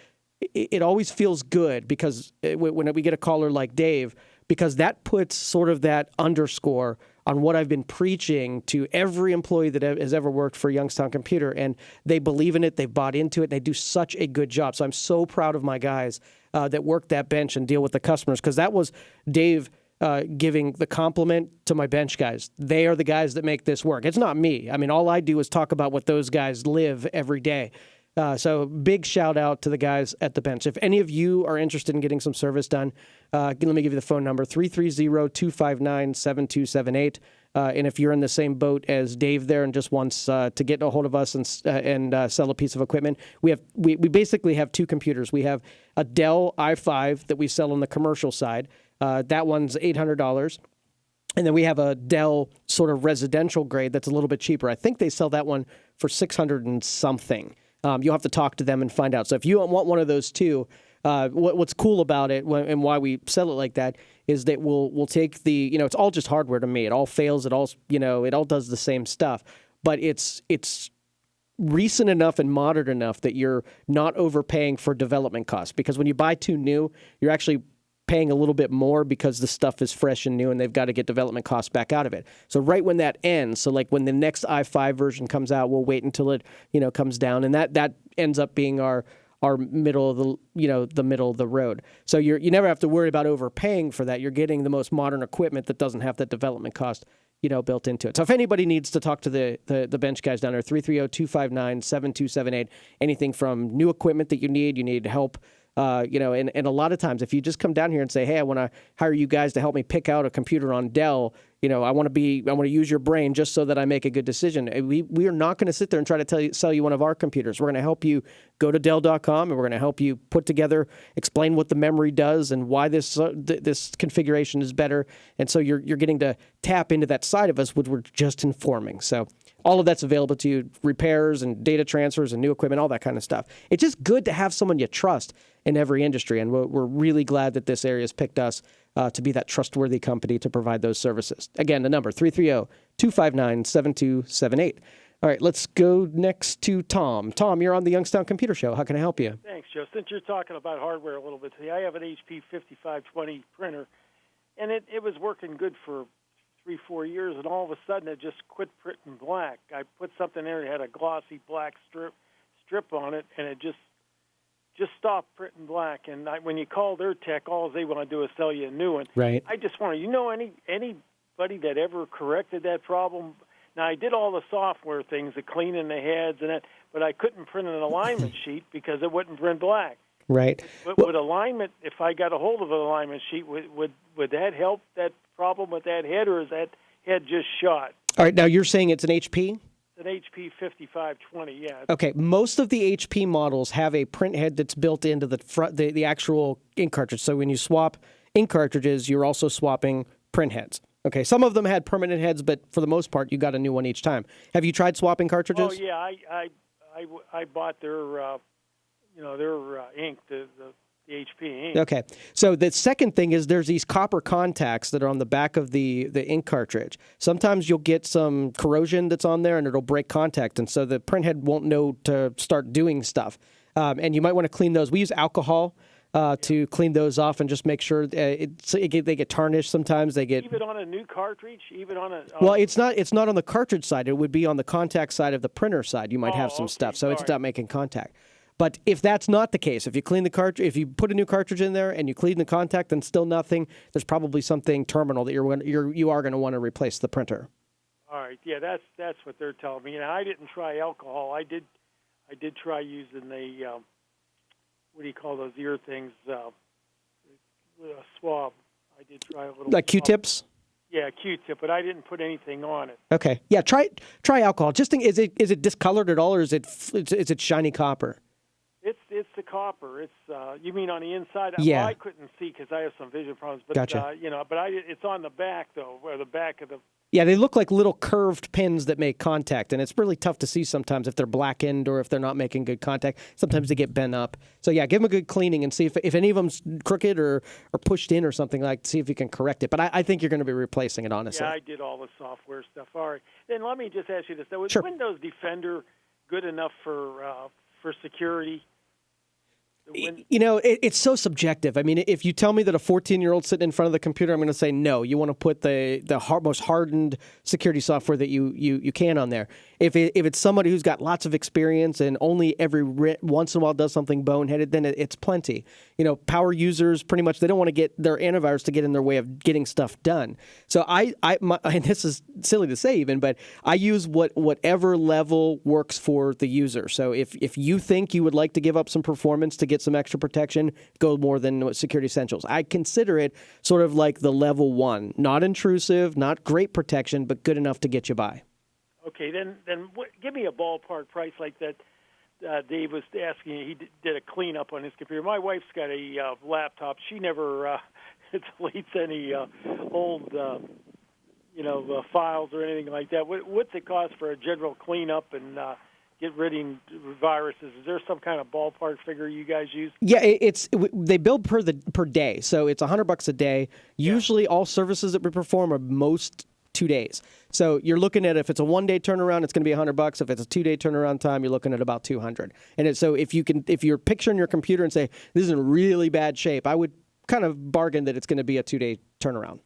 feels good because when we get a caller like Dave, because that puts sort of that underscore on what I've been preaching to every employee that has ever worked for Youngstown Computer, and they believe in it, they've bought into it, and they do such a good job. So I'm so proud of my guys that work that bench and deal with the customers, because that was Dave giving the compliment to my bench guys. They are the guys that make this work. It's not me. I mean, all I do is talk about what those guys live every day. So big shout out to the guys at the bench. If any of you are interested in getting some service done, let me give you the phone number, 330-259-7278. And if you're in the same boat as Dave there and just wants to get a hold of us and sell a piece of equipment, we basically have two computers. We have a Dell i5 that we sell on the commercial side. That one's $800. And then we have a Dell sort of residential grade that's a little bit cheaper. I think they sell that one for $600 and something. You'll have to talk to them and find out. So if you want one of those two, what's cool about it and why we sell it like that is that we'll take the, it's all just hardware to me. It all fails. It all, it all does the same stuff. But it's recent enough and modern enough that you're not overpaying for development costs. Because when you buy two new, you're actually paying a little bit more because the stuff is fresh and new and they've got to get development costs back out of it. So right when that ends, so like when the next i5 version comes out, we'll wait until it, comes down, and that ends up being our middle of the, the middle of the road. So you never have to worry about overpaying for that. You're getting the most modern equipment that doesn't have that development cost, built into it. So if anybody needs to talk to the bench guys down there, 330-259-7278, anything from new equipment that you need help. And a lot of times, if you just come down here and say, "Hey, I want to hire you guys to help me pick out a computer on Dell," I want to use your brain just so that I make a good decision. We are not going to sit there and try to sell you one of our computers. We're going to help you go to Dell.com, and we're going to help you put together, explain what the memory does and why this configuration is better. And so you're getting to tap into that side of us, which we're just informing. So all of that's available to you, repairs and data transfers and new equipment, all that kind of stuff. It's just good to have someone you trust in every industry, and we're really glad that this area has picked us to be that trustworthy company to provide those services. Again, the number, 330-259-7278. All right, let's go next to Tom. Tom, you're on the Youngstown Computer Show. How can I help you? Thanks, Joe. Since you're talking about hardware a little bit today, I have an HP 5520 printer, and it was working good for 3-4 years, and all of a sudden it just quit printing black. I put something in there, it had a glossy black strip on it, and it just stopped printing black. And when you call their tech, all they want to do is sell you a new one. Right. I just wonder, anybody that ever corrected that problem? Now, I did all the software things, the cleaning the heads and that, but I couldn't print an alignment sheet because it wouldn't print black. Right. But would alignment, if I got a hold of an alignment sheet, would that help that problem with that head, or is that head just shot? All right, now you're saying it's an HP? An HP 5520, yeah. Okay, most of the HP models have a print head that's built into the front, the actual ink cartridge. So when you swap ink cartridges, you're also swapping print heads. Okay, some of them had permanent heads, but for the most part, you got a new one each time. Have you tried swapping cartridges? Oh yeah, I bought their ink, the HP ink. Okay, so the second thing is there's these copper contacts that are on the back of the ink cartridge. Sometimes you'll get some corrosion that's on there, and it'll break contact, and so the printhead won't know to start doing stuff. And you might want to clean those. We use alcohol to clean those off and just make sure they get tarnished. Sometimes they get even on a new cartridge, well, it's not on the cartridge side. It would be on the contact side of the printer side. You might have some stuff, so it's not making contact. But if that's not the case, if you clean the cartridge, if you put a new cartridge in there and you clean the contact and still nothing, there's probably something terminal that you are going to want to replace the printer. All right, yeah, that's what they're telling me. And I didn't try alcohol. I did try using the what do you call those ear things? A swab. I did try a little. Like Q-tips. Yeah, Q-tip, but I didn't put anything on it. Okay, yeah, try alcohol. Just think, is it discolored at all, or is it shiny copper? It's the copper. It's you mean on the inside? Yeah. Well, I couldn't see because I have some vision problems. But Gotcha. It's on the back though, or the back of the. Yeah, they look like little curved pins that make contact, and it's really tough to see sometimes if they're blackened or if they're not making good contact. Sometimes they get bent up. So yeah, give them a good cleaning and see if any of them's crooked or pushed in or something see if you can correct it. But I think you're going to be replacing it, honestly. Yeah, I did all the software stuff. All right, then let me just ask you this: was Sure. Windows Defender good enough for security? It's so subjective. I mean, if you tell me that a 14-year-old sitting in front of the computer, I'm going to say no. You want to put the most hardened security software that you can on there. If it's somebody who's got lots of experience and only every once in a while does something boneheaded, then it's plenty. Power users pretty much they don't want to get their antivirus to get in their way of getting stuff done. So and this is silly to say even, but I use whatever level works for the user. So if you think you would like to give up some performance to get some extra protection, go more than Security Essentials. I consider it sort of like the level 1, not intrusive, not great protection, but good enough to get you by. Okay, then give me a ballpark price like that. Dave was asking. He did a cleanup on his computer. My wife's got a laptop. She never deletes any old files or anything like that. What's it cost for a general cleanup and get rid of viruses? Is there some kind of ballpark figure you guys use? Yeah, they bill per day, so it's $100 a day. Usually, all services that we perform are most 2 days. So you're looking at if it's a 1-day turnaround, it's going to be $100. If it's a 2-day turnaround time, you're looking at about $200. And so if you're picturing your computer and say this is in really bad shape, I would kind of bargain that it's going to be a 2-day turnaround.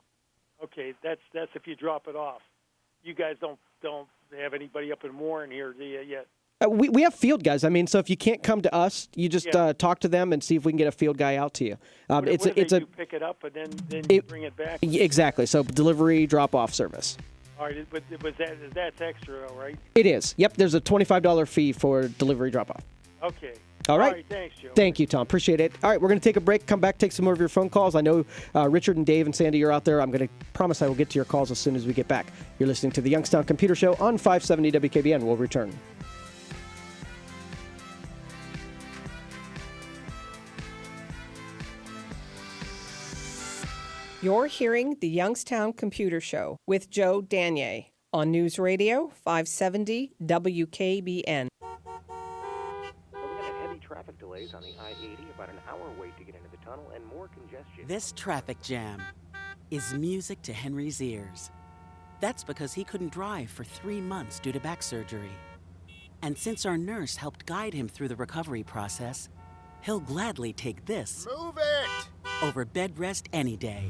Okay, that's if you drop it off. You guys don't have anybody up in Warren here, do you, yet? We have field guys. I mean, so if you can't come to us, you just talk to them and see if we can get a field guy out to you. What if you pick it up and then you bring it back? Exactly. So delivery, drop-off service. All right, but that's extra, though, right? It is. Yep, there's a $25 fee for delivery drop-off. Okay. All right. Thanks, Joe. Thank you, Tom. Appreciate it. All right, we're going to take a break, come back, take some more of your phone calls. I know Richard and Dave and Sandy are out there. I'm going to promise I will get to your calls as soon as we get back. You're listening to the Youngstown Computer Show on 570 WKBN. We'll return. You're hearing the Youngstown Computer Show with Joe Danier on News Radio 570 WKBN. Heavy traffic delays on the I-80, about an hour wait to get into the tunnel, and more congestion. This traffic jam is music to Henry's ears. That's because he couldn't drive for 3 months due to back surgery. And since our nurse helped guide him through the recovery process, he'll gladly take this Move it! over bed rest any day.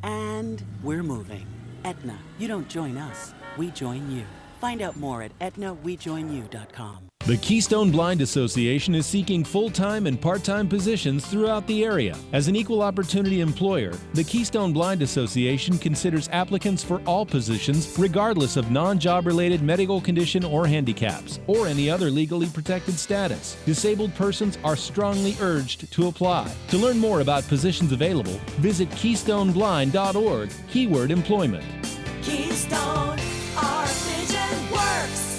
And we're moving. Aetna, you don't join us, we join you. Find out more at aetnawejoinyou.com. The Keystone Blind Association is seeking full-time and part-time positions throughout the area. As an equal opportunity employer, the Keystone Blind Association considers applicants for all positions regardless of non-job related medical condition or handicaps, or any other legally protected status. Disabled persons are strongly urged to apply. To learn more about positions available, visit KeystoneBlind.org, keyword employment. Keystone, our vision works.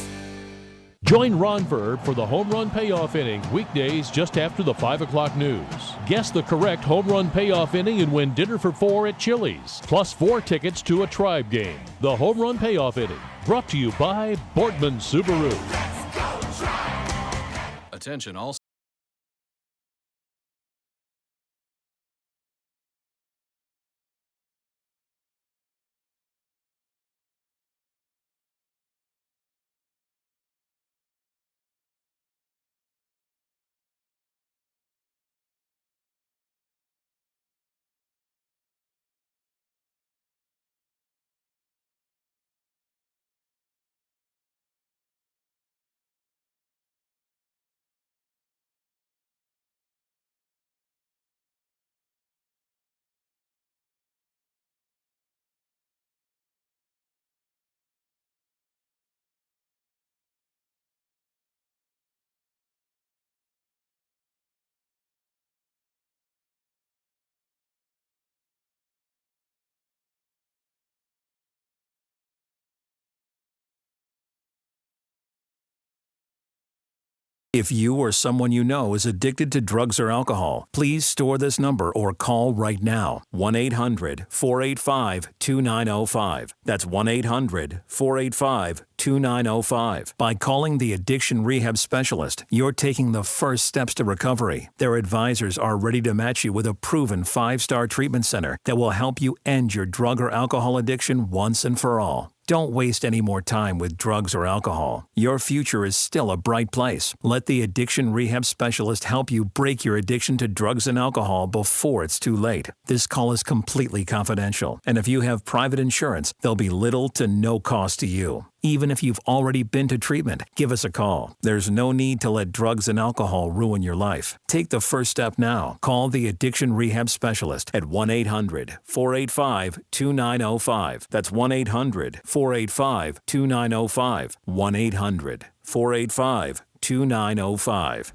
Join Ron Verb for the Home Run Payoff Inning, weekdays just after the 5 o'clock news. Guess the correct home run payoff inning and win dinner for 4 at Chili's, plus 4 tickets to a Tribe game. The home run payoff inning, brought to you by Boardman Subaru. Attention all. If you or someone you know is addicted to drugs or alcohol, please store this number or call right now. 1-800-485-2905. That's 1-800-485-2905. By calling the Addiction Rehab Specialist, you're taking the first steps to recovery. Their advisors are ready to match you with a proven 5-star treatment center that will help you end your drug or alcohol addiction once and for all. Don't waste any more time with drugs or alcohol. Your future is still a bright place. Let the Addiction Rehab Specialist help you break your addiction to drugs and alcohol before it's too late. This call is completely confidential, and if you have private insurance, there'll be little to no cost to you. Even if you've already been to treatment, give us a call. There's no need to let drugs and alcohol ruin your life. Take the first step now. Call the Addiction Rehab Specialist at 1-800-485-2905. That's 1-800-485-2905. 1-800-485-2905.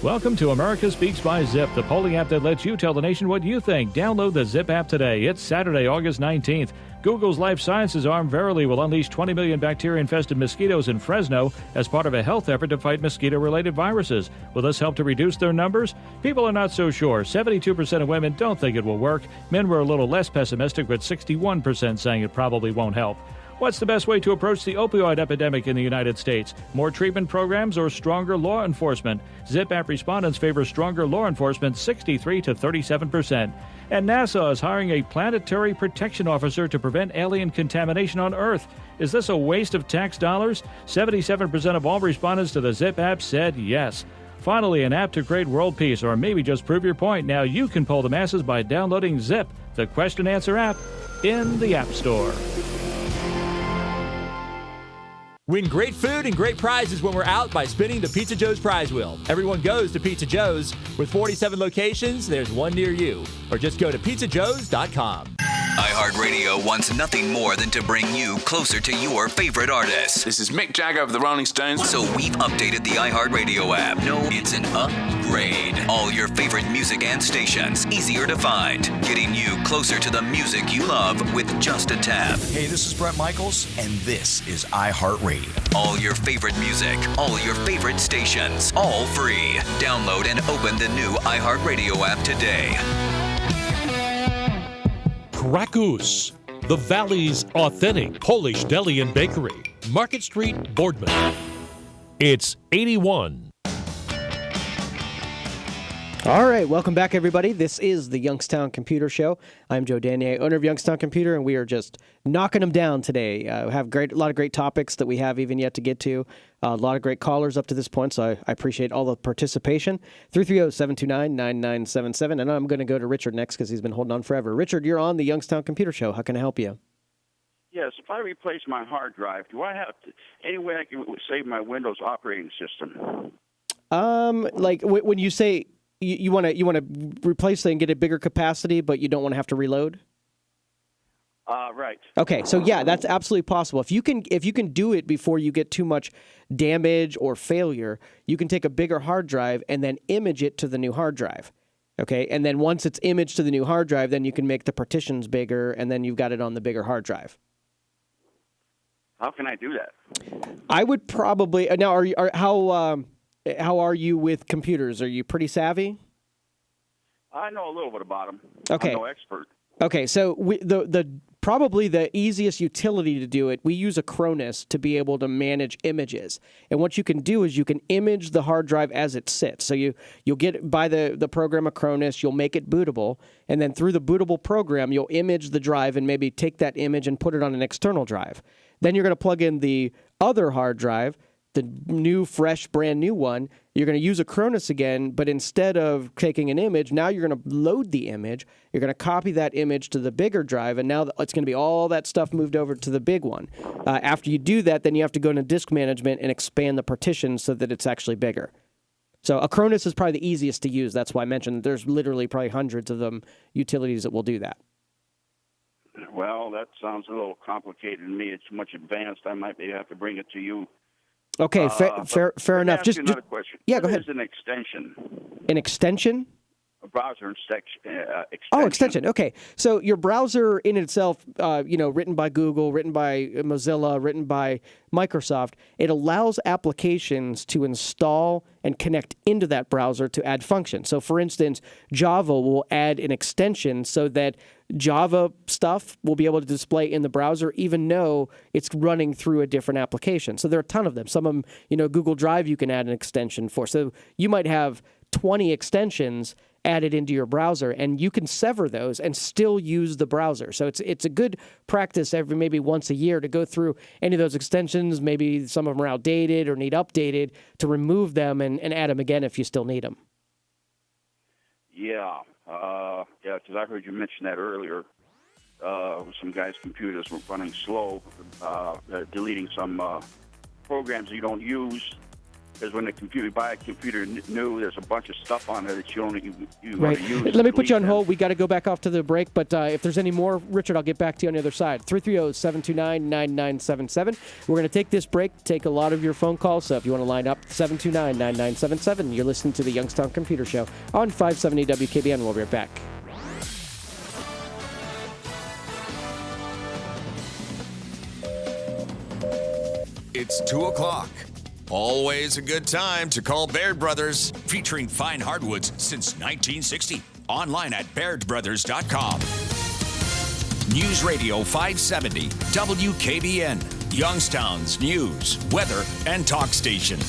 Welcome to America Speaks by Zip, the polling app that lets you tell the nation what you think. Download the Zip app today. It's Saturday, August 19th. Google's life sciences arm Verily will unleash 20 million bacteria-infested mosquitoes in Fresno as part of a health effort to fight mosquito-related viruses. Will this help to reduce their numbers? People are not so sure. 72% of women don't think it will work. Men were a little less pessimistic, but 61% saying it probably won't help. What's the best way to approach the opioid epidemic in the United States? More treatment programs or stronger law enforcement? Zip app respondents favor stronger law enforcement, 63 to 37%. And NASA is hiring a planetary protection officer to prevent alien contamination on Earth. Is this a waste of tax dollars? 77% of all respondents to the Zip app said yes. Finally, an app to create world peace, or maybe just prove your point. Now you can poll the masses by downloading Zip, the question answer app, in the App Store. Win great food and great prizes when we're out by spinning the Pizza Joe's prize wheel. Everyone goes to Pizza Joe's. With 47 locations, there's one near you. Or just go to pizzajoes.com. iHeartRadio wants nothing more than to bring you closer to your favorite artists. This is Mick Jagger of the Rolling Stones. So we've updated the iHeartRadio app. No, it's an upgrade. All your favorite music and stations, easier to find. Getting you closer to the music you love with just a tap. Hey, this is Bret Michaels, and this is iHeartRadio. All your favorite music, all your favorite stations, all free. Download and open the new iHeartRadio app today. Krakus, the Valley's authentic Polish deli and bakery. Market Street, Boardman. It's 81. All right, welcome back, everybody. This is the Youngstown Computer Show. I'm Joe Danier, owner of Youngstown Computer, and we are just knocking them down today. We have a lot of great topics that we have even yet to get to. A lot of great callers up to this point, so I appreciate all the participation. 330-729-9977, and I'm going to go to Richard next because he's been holding on forever. Richard, you're on the Youngstown Computer Show. How can I help you? Yes, if I replace my hard drive, do I have any way I can save my Windows operating system? Like when you say you want to replace it and get a bigger capacity, but you don't want to have to reload? Right. Okay, so yeah, that's absolutely possible. If you can do it before you get too much damage or failure, you can take a bigger hard drive and then image it to the new hard drive. Okay, and then once it's imaged to the new hard drive, then you can make the partitions bigger, and then you've got it on the bigger hard drive. How can I do that? I would probably now. how are you with computers? Are you pretty savvy? I know a little bit about them. Okay. I'm no expert. Okay, so probably the easiest utility to do it, we use Acronis to be able to manage images. And what you can do is you can image the hard drive as it sits. So you'll get by the program Acronis, you'll make it bootable, and then through the bootable program, you'll image the drive and maybe take that image and put it on an external drive. Then you're going to plug in the other hard drive, the new, fresh, brand new one. You're going to use Acronis again, but instead of taking an image, now you're going to load the image. You're going to copy that image to the bigger drive, and now it's going to be all that stuff moved over to the big one. After you do that, then you have to go into disk management and expand the partition so that it's actually bigger. So Acronis is probably the easiest to use. That's why I mentioned there's literally probably hundreds of them utilities that will do that. Well, that sounds a little complicated to me. It's much advanced. I might maybe have to bring it to you. Okay, fair enough. Ask you another question. Yeah, What go ahead. is an extension? An extension? A browser extension. Oh, extension. Okay. So your browser in itself, written by Google, written by Mozilla, written by Microsoft, it allows applications to install and connect into that browser to add functions. So for instance, Java will add an extension so that Java stuff will be able to display in the browser even though it's running through a different application. So there are a ton of them. Some of them, Google Drive you can add an extension for. So you might have 20 extensions added into your browser, and you can sever those and still use the browser. So it's a good practice maybe once a year to go through any of those extensions. Maybe some of them are outdated or need updated, to remove them and add them again if you still need them. Yeah, because I heard you mention that earlier. Some guys' computers were running slow, deleting some programs you don't use. Because when you buy a computer new, there's a bunch of stuff on it that you want to use. Let me put you on hold. We got to go back off to the break, but if there's any more, Richard, I'll get back to you on the other side. 330-729-9977. We're going to take this break, take a lot of your phone calls, so if you want to line up, 729-9977. You're listening to the Youngstown Computer Show on 570 WKBN. We'll be right back. It's 2 o'clock. Always a good time to call Baird Brothers, featuring fine hardwoods since 1960. Online at bairdbrothers.com. News Radio 570 WKBN, Youngstown's news, weather, and talk station.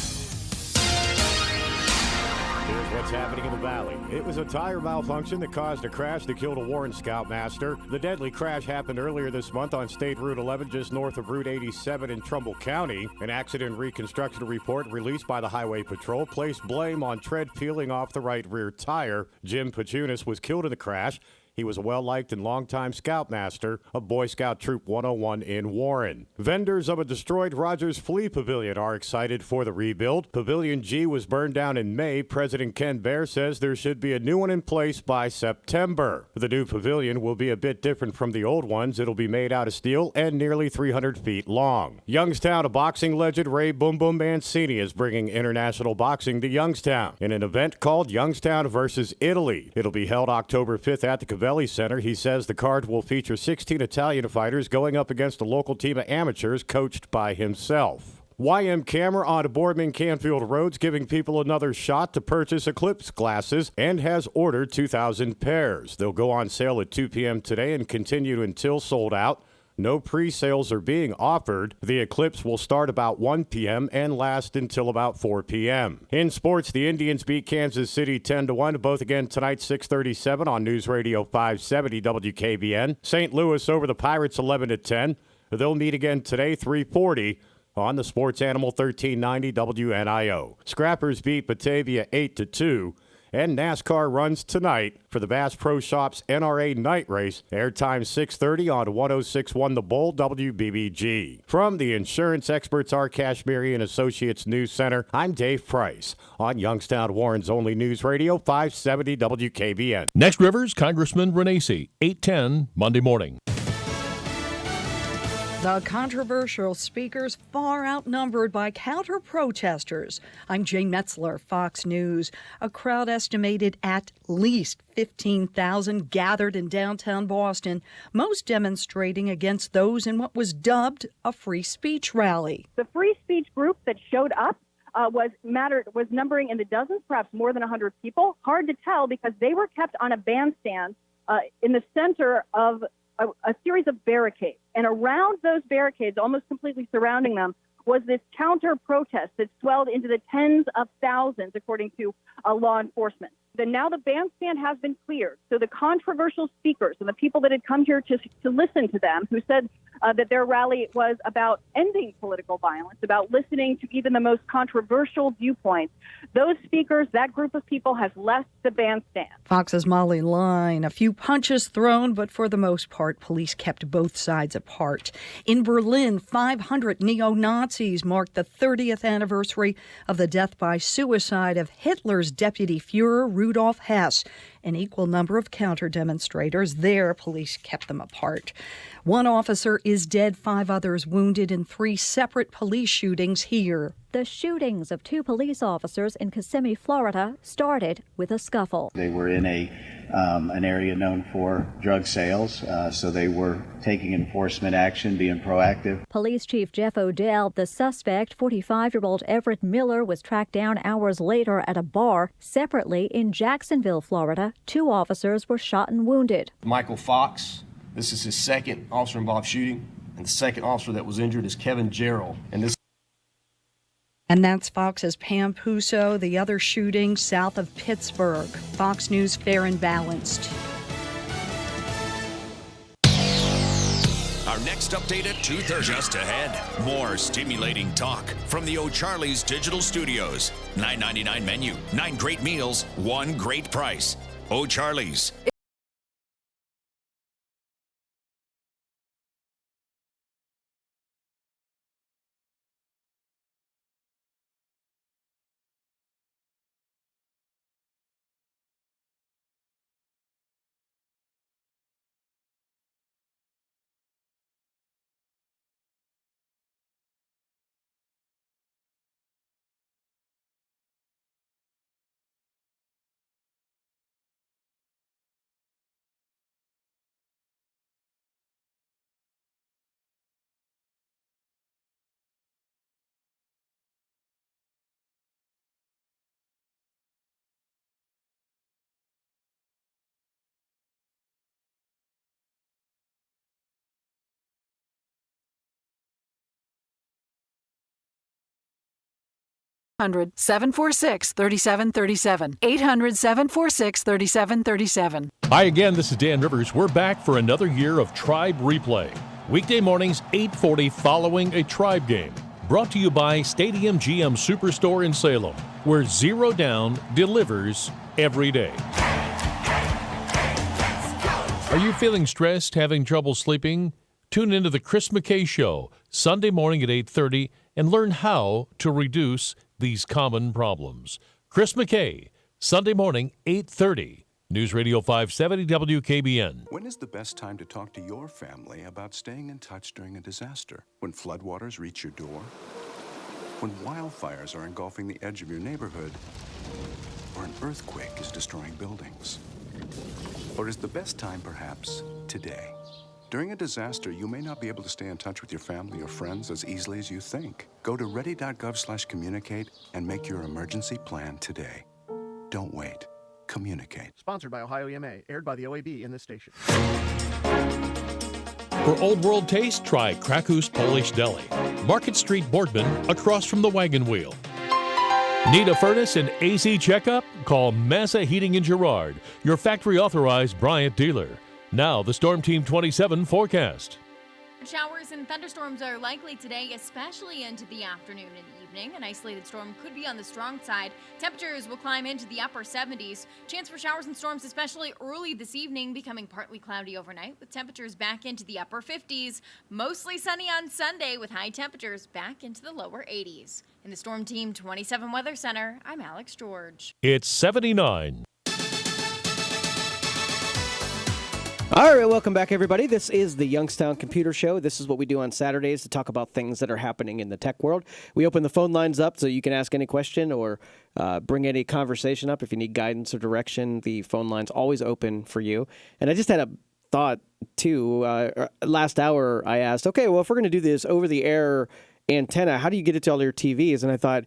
Here's what's happening in the valley. It was a tire malfunction that caused a crash that killed a Warren Scoutmaster. The deadly crash happened earlier this month on State Route 11, just north of Route 87 in Trumbull County. An accident reconstruction report released by the Highway Patrol placed blame on tread peeling off the right rear tire. Jim Pachunas was killed in the crash. He was a well-liked and longtime Scoutmaster of Boy Scout Troop 101 in Warren. Vendors of a destroyed Rogers Flea Pavilion are excited for the rebuild. Pavilion G was burned down in May. President Ken Baer says there should be a new one in place by September. The new pavilion will be a bit different from the old ones. It'll be made out of steel and nearly 300 feet long. Youngstown, a boxing legend, Ray Boom Boom Mancini, is bringing international boxing to Youngstown in an event called Youngstown versus Italy. It'll be held October 5th at the Cavelli Center. He says the card will feature 16 Italian fighters going up against a local team of amateurs coached by himself. YM Camera on Boardman Canfield Roads giving people another shot to purchase Eclipse glasses and has ordered 2,000 pairs. They'll go on sale at 2 p.m. today and continue until sold out. No pre-sales are being offered. The Eclipse will start about 1 p.m. and last until about 4 p.m. In sports, the Indians beat Kansas City 10-1, both again tonight 6:37 on News Radio 570 WKBN. St. Louis over the Pirates 11-10. They'll meet again today 3:40 on the Sports Animal 1390 WNIO. Scrappers beat Batavia 8-2. And NASCAR runs tonight for the Bass Pro Shops NRA Night Race. Airtime 6:30 on 106.1 The Bull WBBG. From the insurance experts, our Kashmiri and Associates News Center, I'm Dave Price on Youngstown Warren's only News Radio 570 WKBN. Next Rivers, Congressman Renacci, 8:10 Monday morning. The controversial speakers far outnumbered by counter-protesters. I'm Jane Metzler, Fox News. A crowd estimated at least 15,000 gathered in downtown Boston, most demonstrating against those in what was dubbed a free speech rally. The free speech group that showed up was numbering in the dozens, perhaps more than 100 people. Hard to tell because they were kept on a bandstand in the center of a series of barricades. And around those barricades, almost completely surrounding them, was this counter-protest that swelled into the tens of thousands, according to law enforcement. Now the bandstand has been cleared. So the controversial speakers and the people that had come here to listen to them, who said that their rally was about ending political violence, about listening to even the most controversial viewpoints, those speakers, that group of people, has left the bandstand. Fox's Molly Line. A few punches thrown, but for the most part, police kept both sides apart. In Berlin, 500 neo-Nazis marked the 30th anniversary of the death by suicide of Hitler's deputy Führer, Rudolf Hess. An equal number of counter-demonstrators. There, police kept them apart. One officer is dead, 5 others wounded in 3 separate police shootings here. The shootings of 2 police officers in Kissimmee, Florida, started with a scuffle. They were in an area known for drug sales, so they were taking enforcement action, being proactive. Police Chief Jeff O'Dell, the suspect, 45-year-old Everett Miller, was tracked down hours later at a bar. Separately, in Jacksonville, Florida, 2 officers were shot and wounded. Michael Fox, this is his second officer-involved shooting, and the second officer that was injured is Kevin Gerald. And that's Fox's Pam Puso. The other shooting south of Pittsburgh. Fox News, fair and balanced. Our next update at 2:30. Just ahead, more stimulating talk from the O'Charlie's Digital Studios. $9.99 menu, 9 great meals, 1 great price. O'Charlie's. Hundred 746-3737. 800-746-3737. Hi again, this is Dan Rivers. We're back for another year of Tribe Replay. Weekday mornings, 8:40 following a Tribe game. Brought to you by Stadium GM Superstore in Salem, where Zero Down delivers every day. Are you feeling stressed, having trouble sleeping? Tune into the Chris McKay Show, Sunday morning at 8:30, and learn how to reduce these common problems. Chris McKay, Sunday morning, 8:30. News Radio 570 WKBN. When is the best time to talk to your family about staying in touch during a disaster? When floodwaters reach your door? When wildfires are engulfing the edge of your neighborhood? Or an earthquake is destroying buildings? Or is the best time perhaps today? During a disaster, you may not be able to stay in touch with your family or friends as easily as you think. Go to ready.gov/communicate and make your emergency plan today. Don't wait. Communicate. Sponsored by Ohio EMA. Aired by the OAB in this station. For Old World taste, try Krakus Polish Deli. Market Street, Boardman, across from the Wagon Wheel. Need a furnace and AC checkup? Call Massa Heating in Girard, your factory-authorized Bryant dealer. Now, the Storm Team 27 forecast. Showers and thunderstorms are likely today, especially into the afternoon and evening. An isolated storm could be on the strong side. Temperatures will climb into the upper 70s. Chance for showers and storms, especially early this evening, becoming partly cloudy overnight with temperatures back into the upper 50s. Mostly sunny on Sunday with high temperatures back into the lower 80s. In the Storm Team 27 Weather Center, I'm Alex George. It's 79. All right, welcome back, everybody. This is the Youngstown Computer Show. This is what we do on Saturdays to talk about things that are happening in the tech world. We open the phone lines up so you can ask any question or bring any conversation up. If you need guidance or direction, the phone line's always open for you. And I just had a thought, too. Last hour, I asked, okay, well, if we're going to do this over-the-air antenna, how do you get it to all your TVs? And I thought,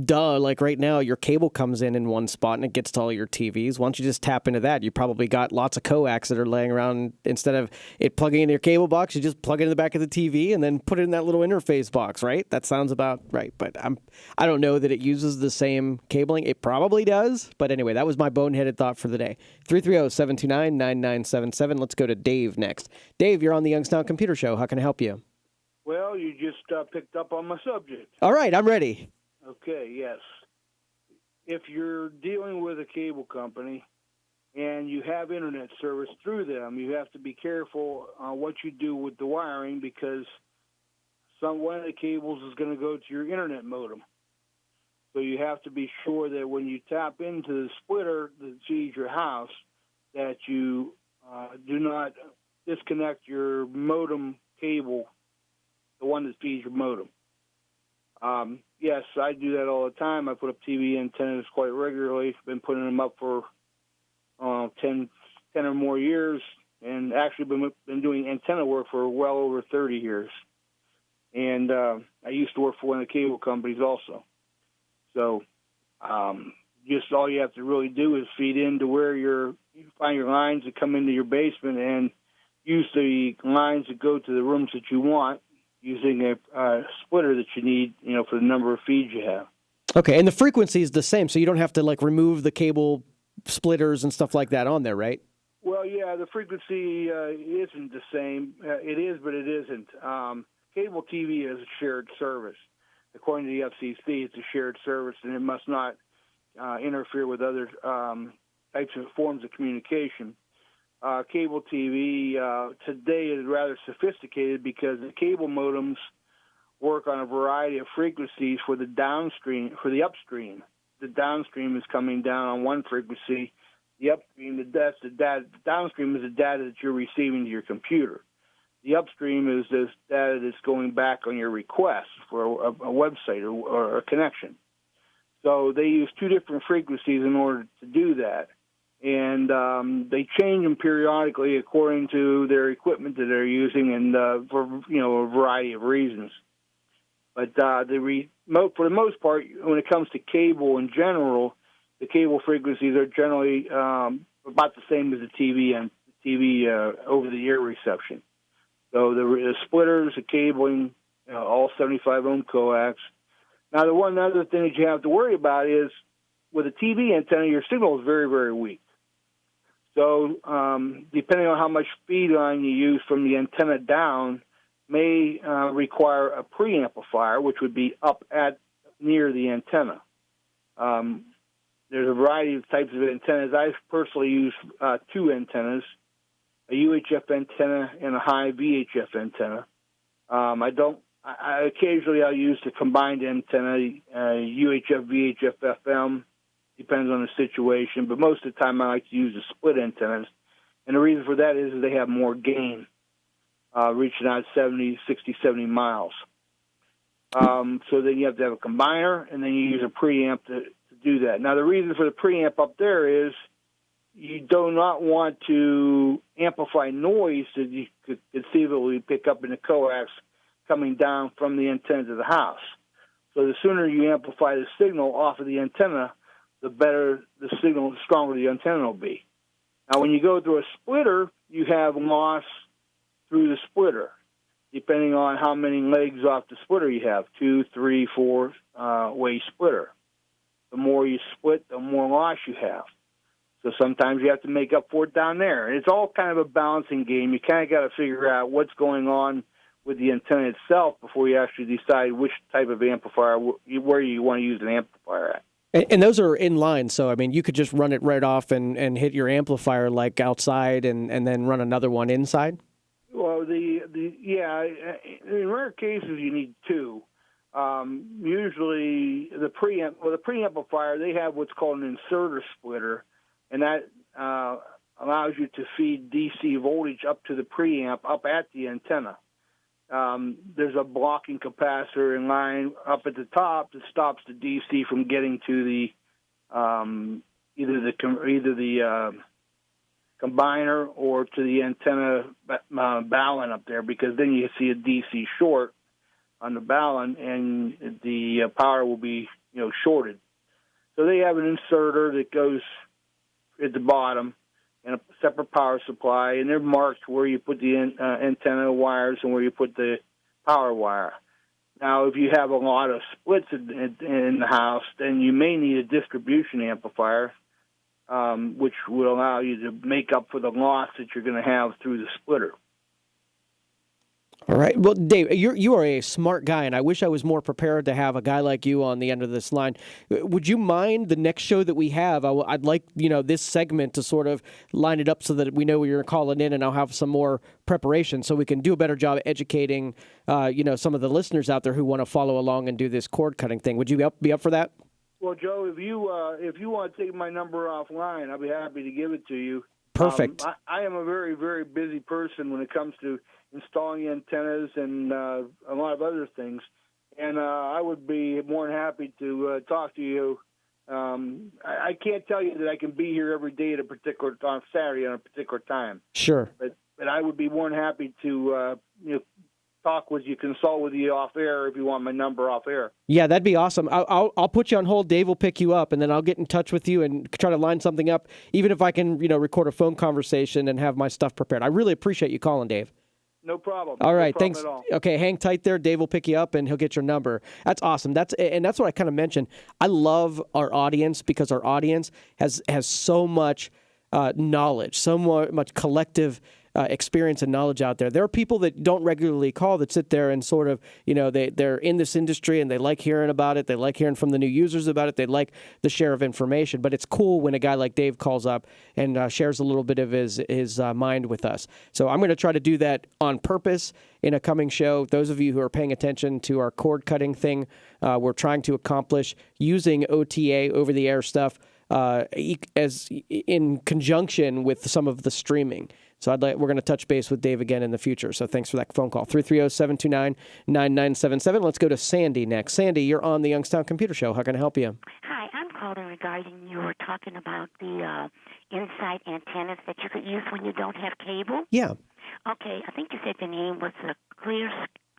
duh, like right now, your cable comes in one spot and it gets to all your TVs. Why don't you just tap into that? You probably got lots of coax that are laying around. Instead of it plugging into your cable box, you just plug it in the back of the TV and then put it in that little interface box, right? That sounds about right. But I don't know that it uses the same cabling. It probably does. But anyway, that was my boneheaded thought for the day. 330-729-9977. Let's go to Dave next. Dave, you're on the Youngstown Computer Show. How can I help you? Well, you just picked up on my subject. All right, I'm ready. Okay, yes. If you're dealing with a cable company and you have internet service through them, you have to be careful on what you do with the wiring because one of the cables is going to go to your internet modem. So you have to be sure that when you tap into the splitter that feeds your house, that you do not disconnect your modem cable, the one that feeds your modem. Yes, I do that all the time. I put up TV antennas quite regularly. Been putting them up for 10 or more years, and actually been doing antenna work for well over 30 years. And I used to work for one of the cable companies also. So just all you have to really do is feed into where you find your lines that come into your basement and use the lines that go to the rooms that you want, using a splitter that you need, for the number of feeds you have. Okay, and the frequency is the same, so you don't have to remove the cable splitters and stuff like that on there, right? Well, yeah, the frequency isn't the same. It is, but it isn't. Cable TV is a shared service. According to the FCC, it's a shared service, and it must not interfere with other types of forms of communication. Cable TV today is rather sophisticated because the cable modems work on a variety of frequencies for the upstream. The downstream is coming down on one frequency. The upstream, that's the data. The downstream is the data that you're receiving to your computer. The upstream is this data that's going back on your request for a website or a connection. So they use two different frequencies in order to do that. And they change them periodically according to their equipment that they're using, and for a variety of reasons. But for the most part, when it comes to cable in general, the cable frequencies are generally about the same as the TV and TV over-the-air reception. So the splitters, the cabling, all 75 ohm coax. Now, the one other thing that you have to worry about is with a TV antenna, your signal is very, very weak. So depending on how much feed line you use from the antenna down may require a preamplifier, which would be up near the antenna. There's a variety of types of antennas. I personally use two antennas, a UHF antenna and a high VHF antenna. Occasionally I'll use the combined antenna, UHF, VHF, FM. Depends on the situation, but most of the time I like to use the split antennas. And the reason for that is they have more gain, reaching out 60, 70 miles. So then you have to have a combiner, and then you use a preamp to do that. Now, the reason for the preamp up there is you do not want to amplify noise that you could conceivably pick up in the coax coming down from the antenna to the house. So the sooner you amplify the signal off of the antenna, the better the signal, the stronger the antenna will be. Now, when you go through a splitter, you have loss through the splitter, depending on how many legs off the splitter you have, 2, 3, 4 way splitter. The more you split, the more loss you have. So sometimes you have to make up for it down there. And it's all kind of a balancing game. You kind of got to figure out what's going on with the antenna itself before you actually decide which type of amplifier, where you want to use an amplifier at. And those are in line, so I mean, you could just run it right off and hit your amplifier like outside, and then run another one inside. Well, in rare cases you need two. Usually the preamplifier, they have what's called an inserter splitter, and that allows you to feed DC voltage up to the preamp up at the antenna. There's a blocking capacitor in line up at the top that stops the DC from getting to the either the combiner or to the antenna balun up there, because then you see a DC short on the balun and the power will be shorted. So they have an inserter that goes at the bottom and a separate power supply, and they're marked where you put the antenna wires and where you put the power wire. Now, if you have a lot of splits in the house, then you may need a distribution amplifier, which will allow you to make up for the loss that you're going to have through the splitter. All right. Well, Dave, you are a smart guy, and I wish I was more prepared to have a guy like you on the end of this line. Would you mind the next show that we have? I'd like this segment to sort of line it up so that we know you're calling in, and I'll have some more preparation so we can do a better job of educating some of the listeners out there who want to follow along and do this cord cutting thing. Would you be up for that? Well, Joe, if you want to take my number offline, I'll be happy to give it to you. Perfect. I am a very, very busy person when it comes to installing antennas and a lot of other things, and I would be more than happy to talk to you. I can't tell you that I can be here every day on Saturday on a particular time. Sure. But I would be more than happy to talk with you, consult with you off air if you want my number off air. Yeah, that'd be awesome. I'll put you on hold. Dave will pick you up, and then I'll get in touch with you and try to line something up, even if I can, record a phone conversation and have my stuff prepared. I really appreciate you calling, Dave. No problem. All right, no problem thanks. At all. Okay, hang tight there. Dave will pick you up, and he'll get your number. That's awesome. That's what I kind of mentioned. I love our audience because our audience has so much knowledge, so much collective experience and knowledge out there. There are people that don't regularly call that sit there and sort of, they're in this industry and they like hearing about it. They like hearing from the new users about it. They like the share of information. But it's cool when a guy like Dave calls up and shares a little bit of his mind with us. So I'm going to try to do that on purpose in a coming show. Those of you who are paying attention to our cord cutting thing, we're trying to accomplish using OTA, over the air stuff, as in conjunction with some of the streaming. So we're going to touch base with Dave again in the future. So thanks for that phone call. 330-729-9977. Let's go to Sandy next. Sandy, you're on the Youngstown Computer Show. How can I help you? Hi, I'm calling regarding you were talking about the inside antennas that you could use when you don't have cable. Yeah. Okay, I think you said the name was the Clear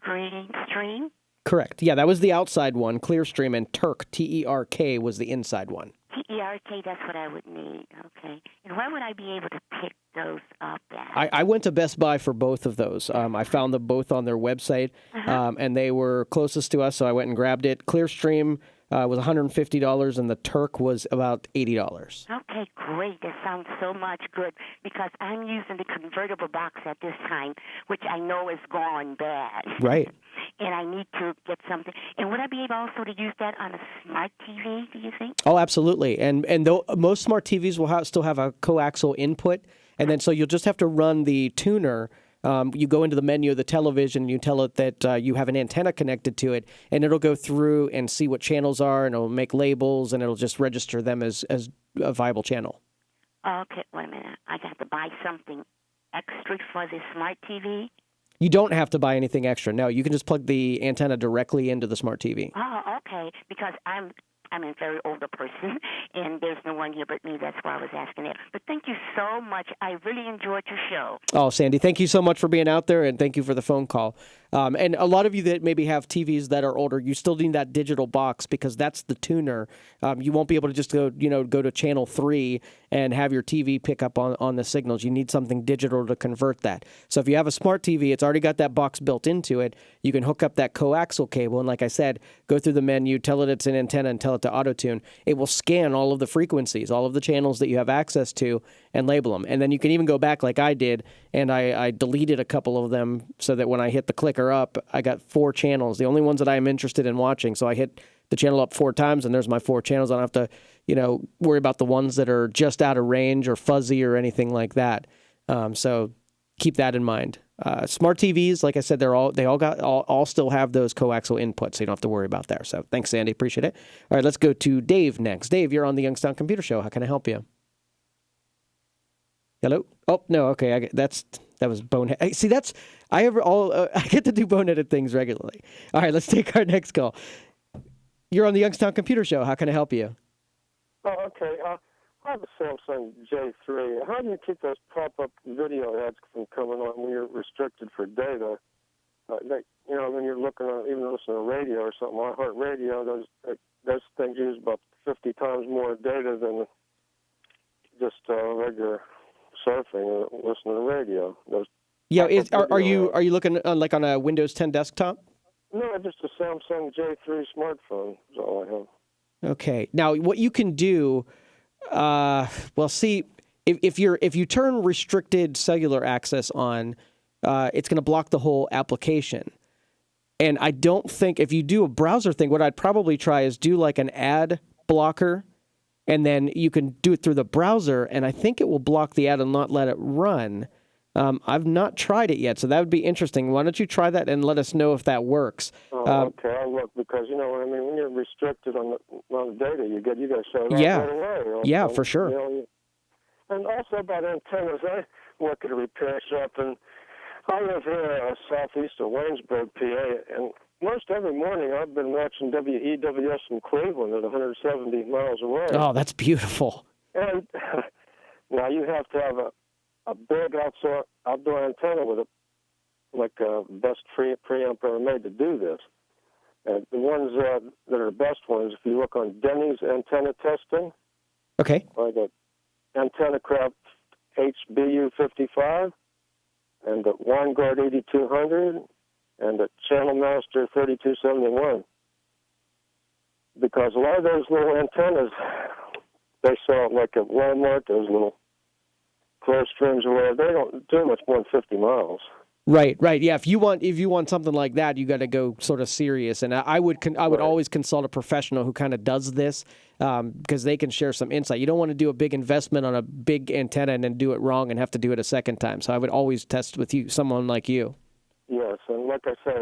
Stream. Correct. Yeah, that was the outside one, Clearstream, and Terk, T-E-R-K, was the inside one. T-E-R-K, that's what I would need. Okay. And where would I be able to pick those up at? I went to Best Buy for both of those. I found them both on their website, and they were closest to us, so I went and grabbed it. Clearstream was $150, and the Terk was about $80. Okay, great. That sounds so much good because I'm using the convertible box at this time, which I know is gone bad. Right. And I need to get something. And would I be able also to use that on a smart TV, do you think? Oh, absolutely. And though most smart TVs will still have a coaxial input, and then so you'll just have to run the tuner. You go into the menu of the television, you tell it that you have an antenna connected to it, and it'll go through and see what channels are, and it'll make labels, and it'll just register them as a viable channel. Okay, wait a minute. I got to buy something extra for this smart TV? You don't have to buy anything extra. No, you can just plug the antenna directly into the smart TV. Oh, okay, because I'm a very older person, and there's no one here but me. That's why I was asking it. But thank you so much. I really enjoyed your show. Oh, Sandy, thank you so much for being out there, and thank you for the phone call. And a lot of you that maybe have TVs that are older, you still need that digital box because that's the tuner. You won't be able to just go to channel 3 and have your TV pick up on the signals. You need something digital to convert that. So if you have a smart TV, it's already got that box built into it. You can hook up that coaxial cable, and like I said, go through the menu, tell it it's an antenna, and tell it to auto-tune. It will scan all of the frequencies, all of the channels that you have access to, and label them. And then you can even go back like I did, and I deleted a couple of them so that when I hit the clicker up, I got 4 channels, the only ones that I'm interested in watching. So I hit the channel up 4 times, and there's my 4 channels. I don't have to, worry about the ones that are just out of range or fuzzy or anything like that. So keep that in mind. Smart TVs, like I said, they all still have those coaxial inputs, so you don't have to worry about there. So thanks, Sandy. Appreciate it. All right, let's go to Dave next. Dave, you're on the Youngstown Computer Show. How can I help you? Hello? Oh, no, okay. That was bonehead. See, I get to do boneheaded things regularly. All right, let's take our next call. You're on the Youngstown Computer Show. How can I help you? Oh, okay. I have a Samsung J3. How do you keep those pop-up video ads from coming on when you're restricted for data? When you're looking at, even listening to radio or something, iHeartRadio, those those things use about 50 times more data than just regular surfing or listening to radio. Those Yeah, are you looking like on a Windows 10 desktop? No, just a Samsung J3 smartphone is all I have. Okay. Now, what you can do, see, if you turn restricted cellular access on, it's going to block the whole application. And I don't think if you do a browser thing, what I'd probably try is do like an ad blocker, and then you can do it through the browser, and I think it will block the ad and not let it run. I've not tried it yet, so that would be interesting. Why don't you try that and let us know if that works? Okay, I'll look, because you know what I mean. When you're restricted on the data you get, you got to shut it Yeah. off right away. Yeah, for sure. And also about antennas, I work at a repair shop, and I live here southeast of Waynesburg, PA, and most every morning I've been watching WEWS from Cleveland at 170 miles away. Oh, that's beautiful. And now you have to have a big outdoor antenna with a best preamp ever made to do this. And the ones that are the best ones, if you look on Denny's antenna testing, okay, or the Antenna Craft HBU55, and the Winegard 8200, and the Channel Master 3271. Because a lot of those little antennas, they sell like at Walmart, those little close strings or whatever, they don't do much more than 50 miles. Right. Yeah. If you want something like that, you got to go sort of serious. And I would always consult a professional who kind of does this, because they can share some insight. You don't want to do a big investment on a big antenna and then do it wrong and have to do it a second time. So I would always test with someone like you. Yes, and like I say,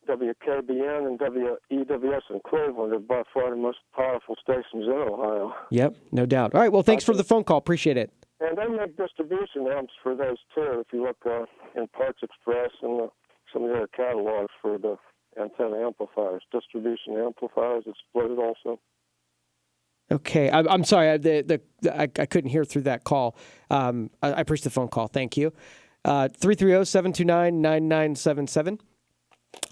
WKBN and WEWS in Cleveland are by far the most powerful stations in Ohio. Yep, no doubt. All right. Well, thanks for the phone call. Appreciate it. And they make distribution amps for those, too, if you look in Parts Express and some of their catalogs for the antenna amplifiers. Distribution amplifiers, it's split also. Okay. I'm sorry. I couldn't hear through that call. I appreciate the phone call. Thank you. 330-729-9977.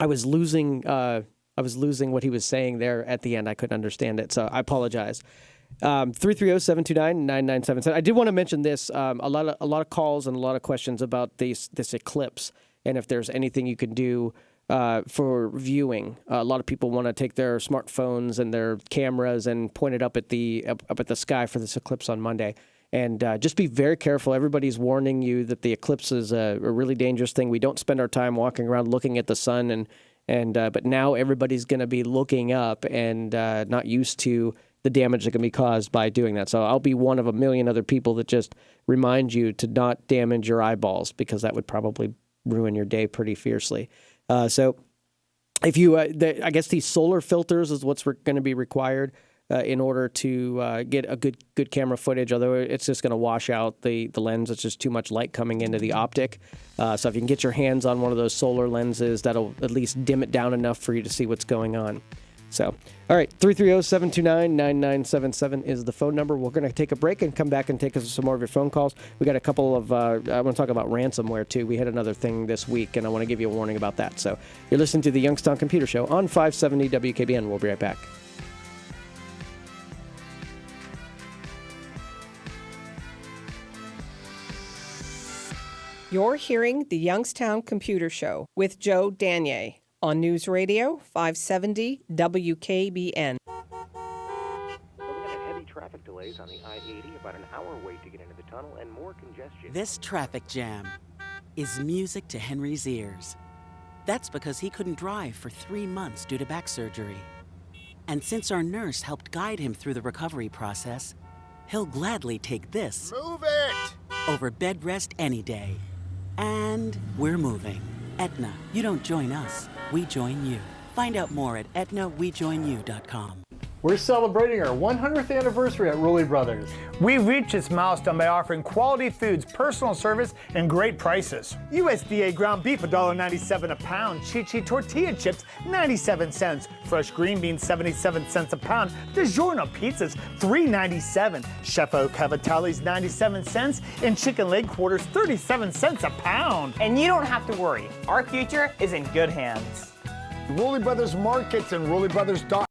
I was losing what he was saying there at the end. I couldn't understand it, so I apologize. 330-729-9977. I did want to mention this. A lot of calls and a lot of questions about this eclipse, and if there's anything you can do for viewing. A lot of people want to take their smartphones and their cameras and point it up at the sky for this eclipse on Monday. And just be very careful. Everybody's warning you that the eclipse is a really dangerous thing. We don't spend our time walking around looking at the sun, but now everybody's going to be looking up and not used to the damage that can be caused by doing that. So I'll be one of a million other people that just remind you to not damage your eyeballs, because that would probably ruin your day pretty fiercely. So if you, I guess these solar filters is what's going to be required in order to get a good camera footage, although it's just going to wash out the lens. It's just too much light coming into the optic. So if you can get your hands on one of those solar lenses, that'll at least dim it down enough for you to see what's going on. So, all right, 330-729-9977 is the phone number. We're going to take a break and come back and take some more of your phone calls. We got a couple of, I want to talk about ransomware, too. We had another thing this week, and I want to give you a warning about that. So you're listening to the Youngstown Computer Show on 570 WKBN. We'll be right back. You're hearing the Youngstown Computer Show with Joe Danier on News Radio 570 WKBN. We're looking at heavy traffic delays on the I-80, about an hour wait to get into the tunnel, and more congestion. This traffic jam is music to Henry's ears. That's because he couldn't drive for 3 months due to back surgery. And since our nurse helped guide him through the recovery process, he'll gladly take this Move it! over bed rest any day. And we're moving. Aetna, you don't join us, we join you. Find out more at aetnawejoinyou.com. We're celebrating our 100th anniversary at Rulli Brothers. We've reached this milestone by offering quality foods, personal service, and great prices. USDA ground beef, $1.97 a pound. Chi-Chi tortilla chips, 97 cents. Fresh green beans, 77 cents a pound. DiGiorno pizzas, $3.97. Chef O cavatellis, 97 cents. And chicken leg quarters, 37 cents a pound. And you don't have to worry. Our future is in good hands. Rulli Brothers Markets and RulliBrothers.com.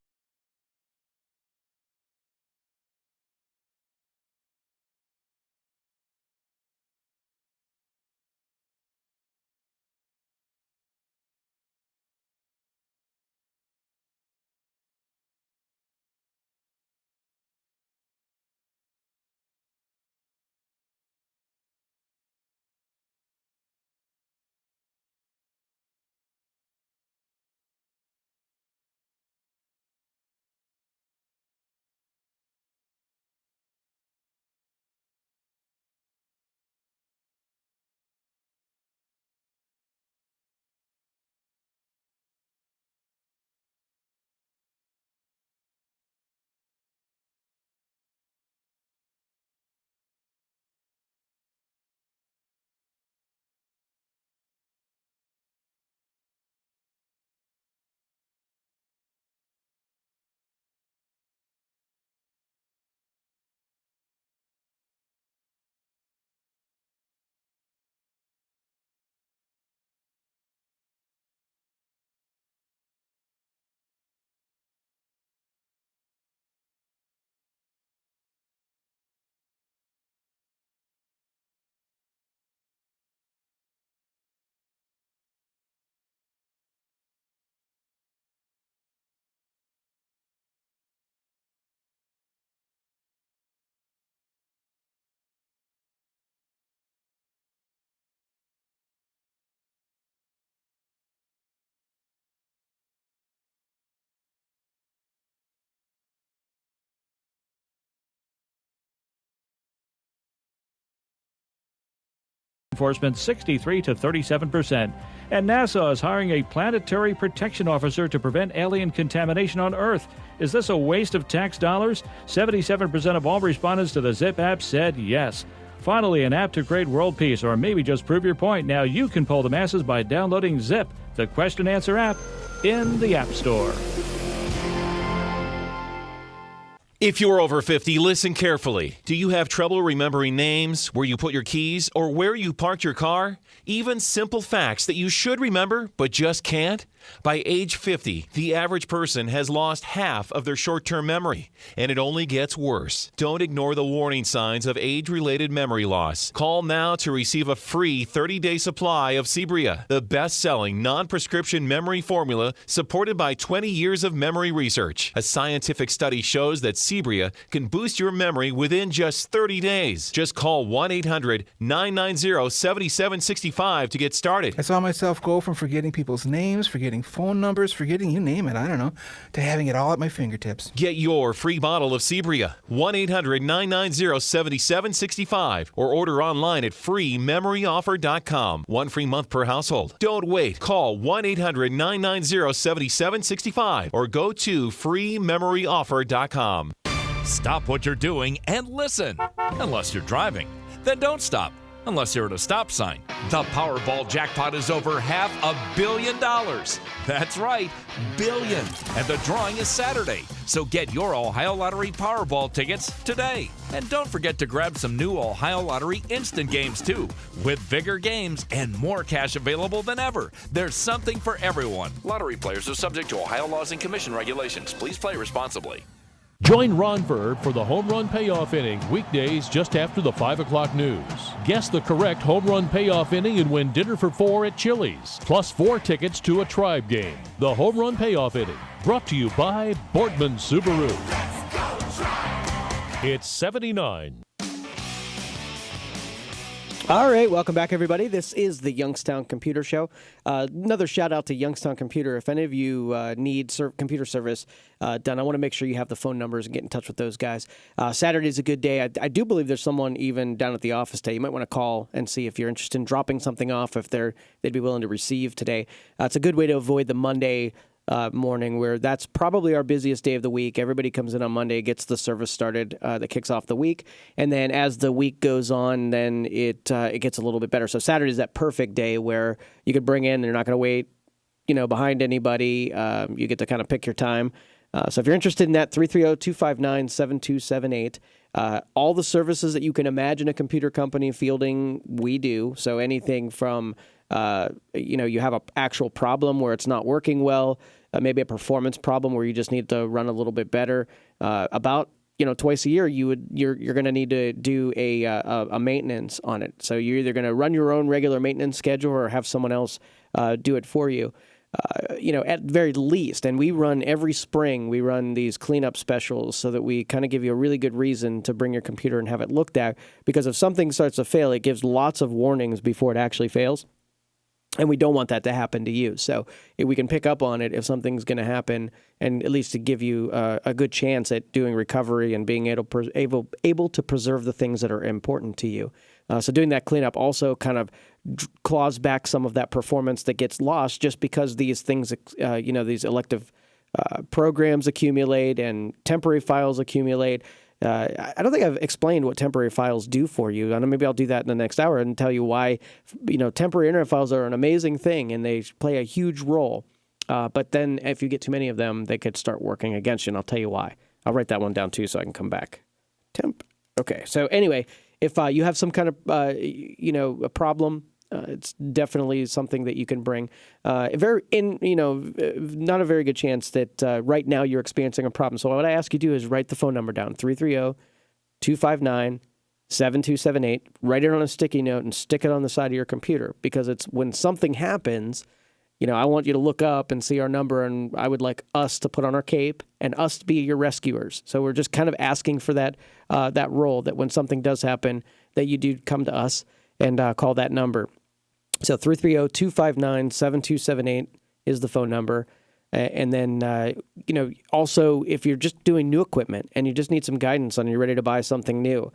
enforcement 63 to 37%. And NASA is hiring a planetary protection officer to prevent alien contamination on Earth. Is this a waste of tax dollars? 77% of all respondents to the Zip app said yes. Finally, an app to create world peace, or maybe just prove your point. Now you can poll the masses by downloading Zip, the question answer app, in the App Store. If you're over 50, listen carefully. Do you have trouble remembering names, where you put your keys, or where you parked your car? Even simple facts that you should remember but just can't? By age 50, the average person has lost half of their short-term memory, and it only gets worse. Don't ignore the warning signs of age-related memory loss. Call now to receive a free 30-day supply of Cebria, the best-selling non-prescription memory formula supported by 20 years of memory research. A scientific study shows that Cebria can boost your memory within just 30 days. Just call 1-800-990-7765 to get started. I saw myself go from forgetting people's names, forgetting phone numbers, forgetting you name it, I don't know, to having it all at my fingertips. Get your free bottle of Cebria, 1-800-990-7765, or order online at freememoryoffer.com. One free month per household. Don't wait. Call 1-800-990-7765 or go to freememoryoffer.com. Stop what you're doing and listen. Unless you're driving, then don't stop. Unless you're at a stop sign. The Powerball jackpot is over $500 million. That's right, billion. And the drawing is Saturday. So get your Ohio Lottery Powerball tickets today. And don't forget to grab some new Ohio Lottery instant games too. With bigger games and more cash available than ever. There's something for everyone. Lottery players are subject to Ohio laws and commission regulations. Please play responsibly. Join Ron Verb for the Home Run Payoff Inning, weekdays just after the 5 o'clock news. Guess the correct home run payoff inning and win dinner for 4 at Chili's, plus 4 tickets to a Tribe game. The Home Run Payoff Inning, brought to you by Boardman Subaru. It's 79. All right, welcome back, everybody. This is the Youngstown Computer Show. Another shout out to Youngstown Computer. If any of you need computer service done, I want to make sure you have the phone numbers and get in touch with those guys. Saturday's a good day. I do believe there's someone even down at the office today. You might want to call and see if you're interested in dropping something off, if they'd be willing to receive today. It's a good way to avoid the Monday morning, where that's probably our busiest day of the week. Everybody comes in on Monday, gets the service started that kicks off the week, and then as the week goes on, then it gets a little bit better. So Saturday is that perfect day where you could bring in, they're not going to wait, behind anybody. You get to kind of pick your time. So if you're interested in that, 330-259-7278. All the services that you can imagine a computer company fielding, we do. So anything from you have an actual problem where it's not working well, maybe a performance problem where you just need to run a little bit better. About twice a year, you're going to need to do a maintenance on it. So you're either going to run your own regular maintenance schedule or have someone else do it for you. At very least, and we run every spring, we run these cleanup specials so that we kind of give you a really good reason to bring your computer and have it looked at, because if something starts to fail, it gives lots of warnings before it actually fails. And we don't want that to happen to you. So if we can pick up on it if something's going to happen, and at least to give you a good chance at doing recovery and being able to preserve the things that are important to you. So doing that cleanup also kind of claws back some of that performance that gets lost just because these things, these elective programs accumulate and temporary files accumulate. I don't think I've explained what temporary files do for you. And maybe I'll do that in the next hour and tell you why, temporary internet files are an amazing thing and they play a huge role. But then if you get too many of them, they could start working against you. And I'll tell you why. I'll write that one down too so I can come back. Okay. So anyway, if you have some kind of, a problem, it's definitely something that you can bring. Not a very good chance that right now you're experiencing a problem. So what I ask you to do is write the phone number down, 330-259-7278. Write it on a sticky note and stick it on the side of your computer, because it's when something happens, I want you to look up and see our number, and I would like us to put on our cape and us to be your rescuers. So we're just kind of asking for that role, that when something does happen, that you do come to us and call that number. So 330-259-7278 is the phone number. And then, also, if you're just doing new equipment and you just need some guidance on you're ready to buy something new,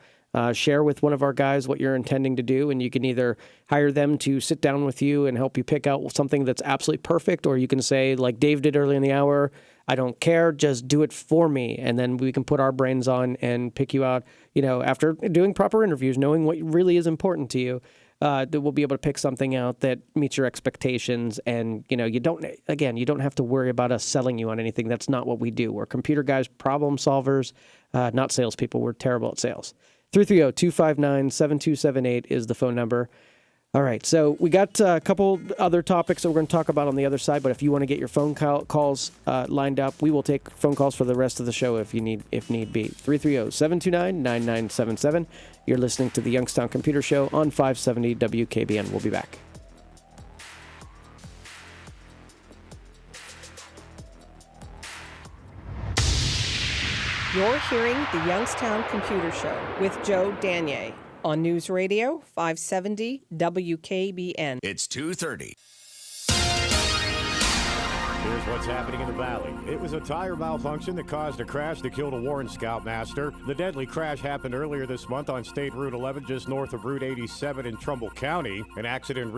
share with one of our guys what you're intending to do, and you can either hire them to sit down with you and help you pick out something that's absolutely perfect, or you can say, like Dave did early in the hour, I don't care, just do it for me, and then we can put our brains on and pick you out, after doing proper interviews, knowing what really is important to you. That we'll be able to pick something out that meets your expectations. And, you don't have to worry about us selling you on anything. That's not what we do. We're computer guys, problem solvers, not salespeople. We're terrible at sales. 330-259-7278 is the phone number. All right, so we got a couple other topics that we're going to talk about on the other side, but if you want to get your phone calls lined up, we will take phone calls for the rest of the show if need be. 330-729-9977. You're listening to the Youngstown Computer Show on 570 WKBN. We'll be back. You're hearing the Youngstown Computer Show with Joe Danier on News Radio 570 WKBN. It's 2:30. Here's what's happening in the valley. It was a tire malfunction that caused a crash that killed a Warren Scoutmaster. The deadly crash happened earlier this month on State Route 11, just north of Route 87 in Trumbull County. An accident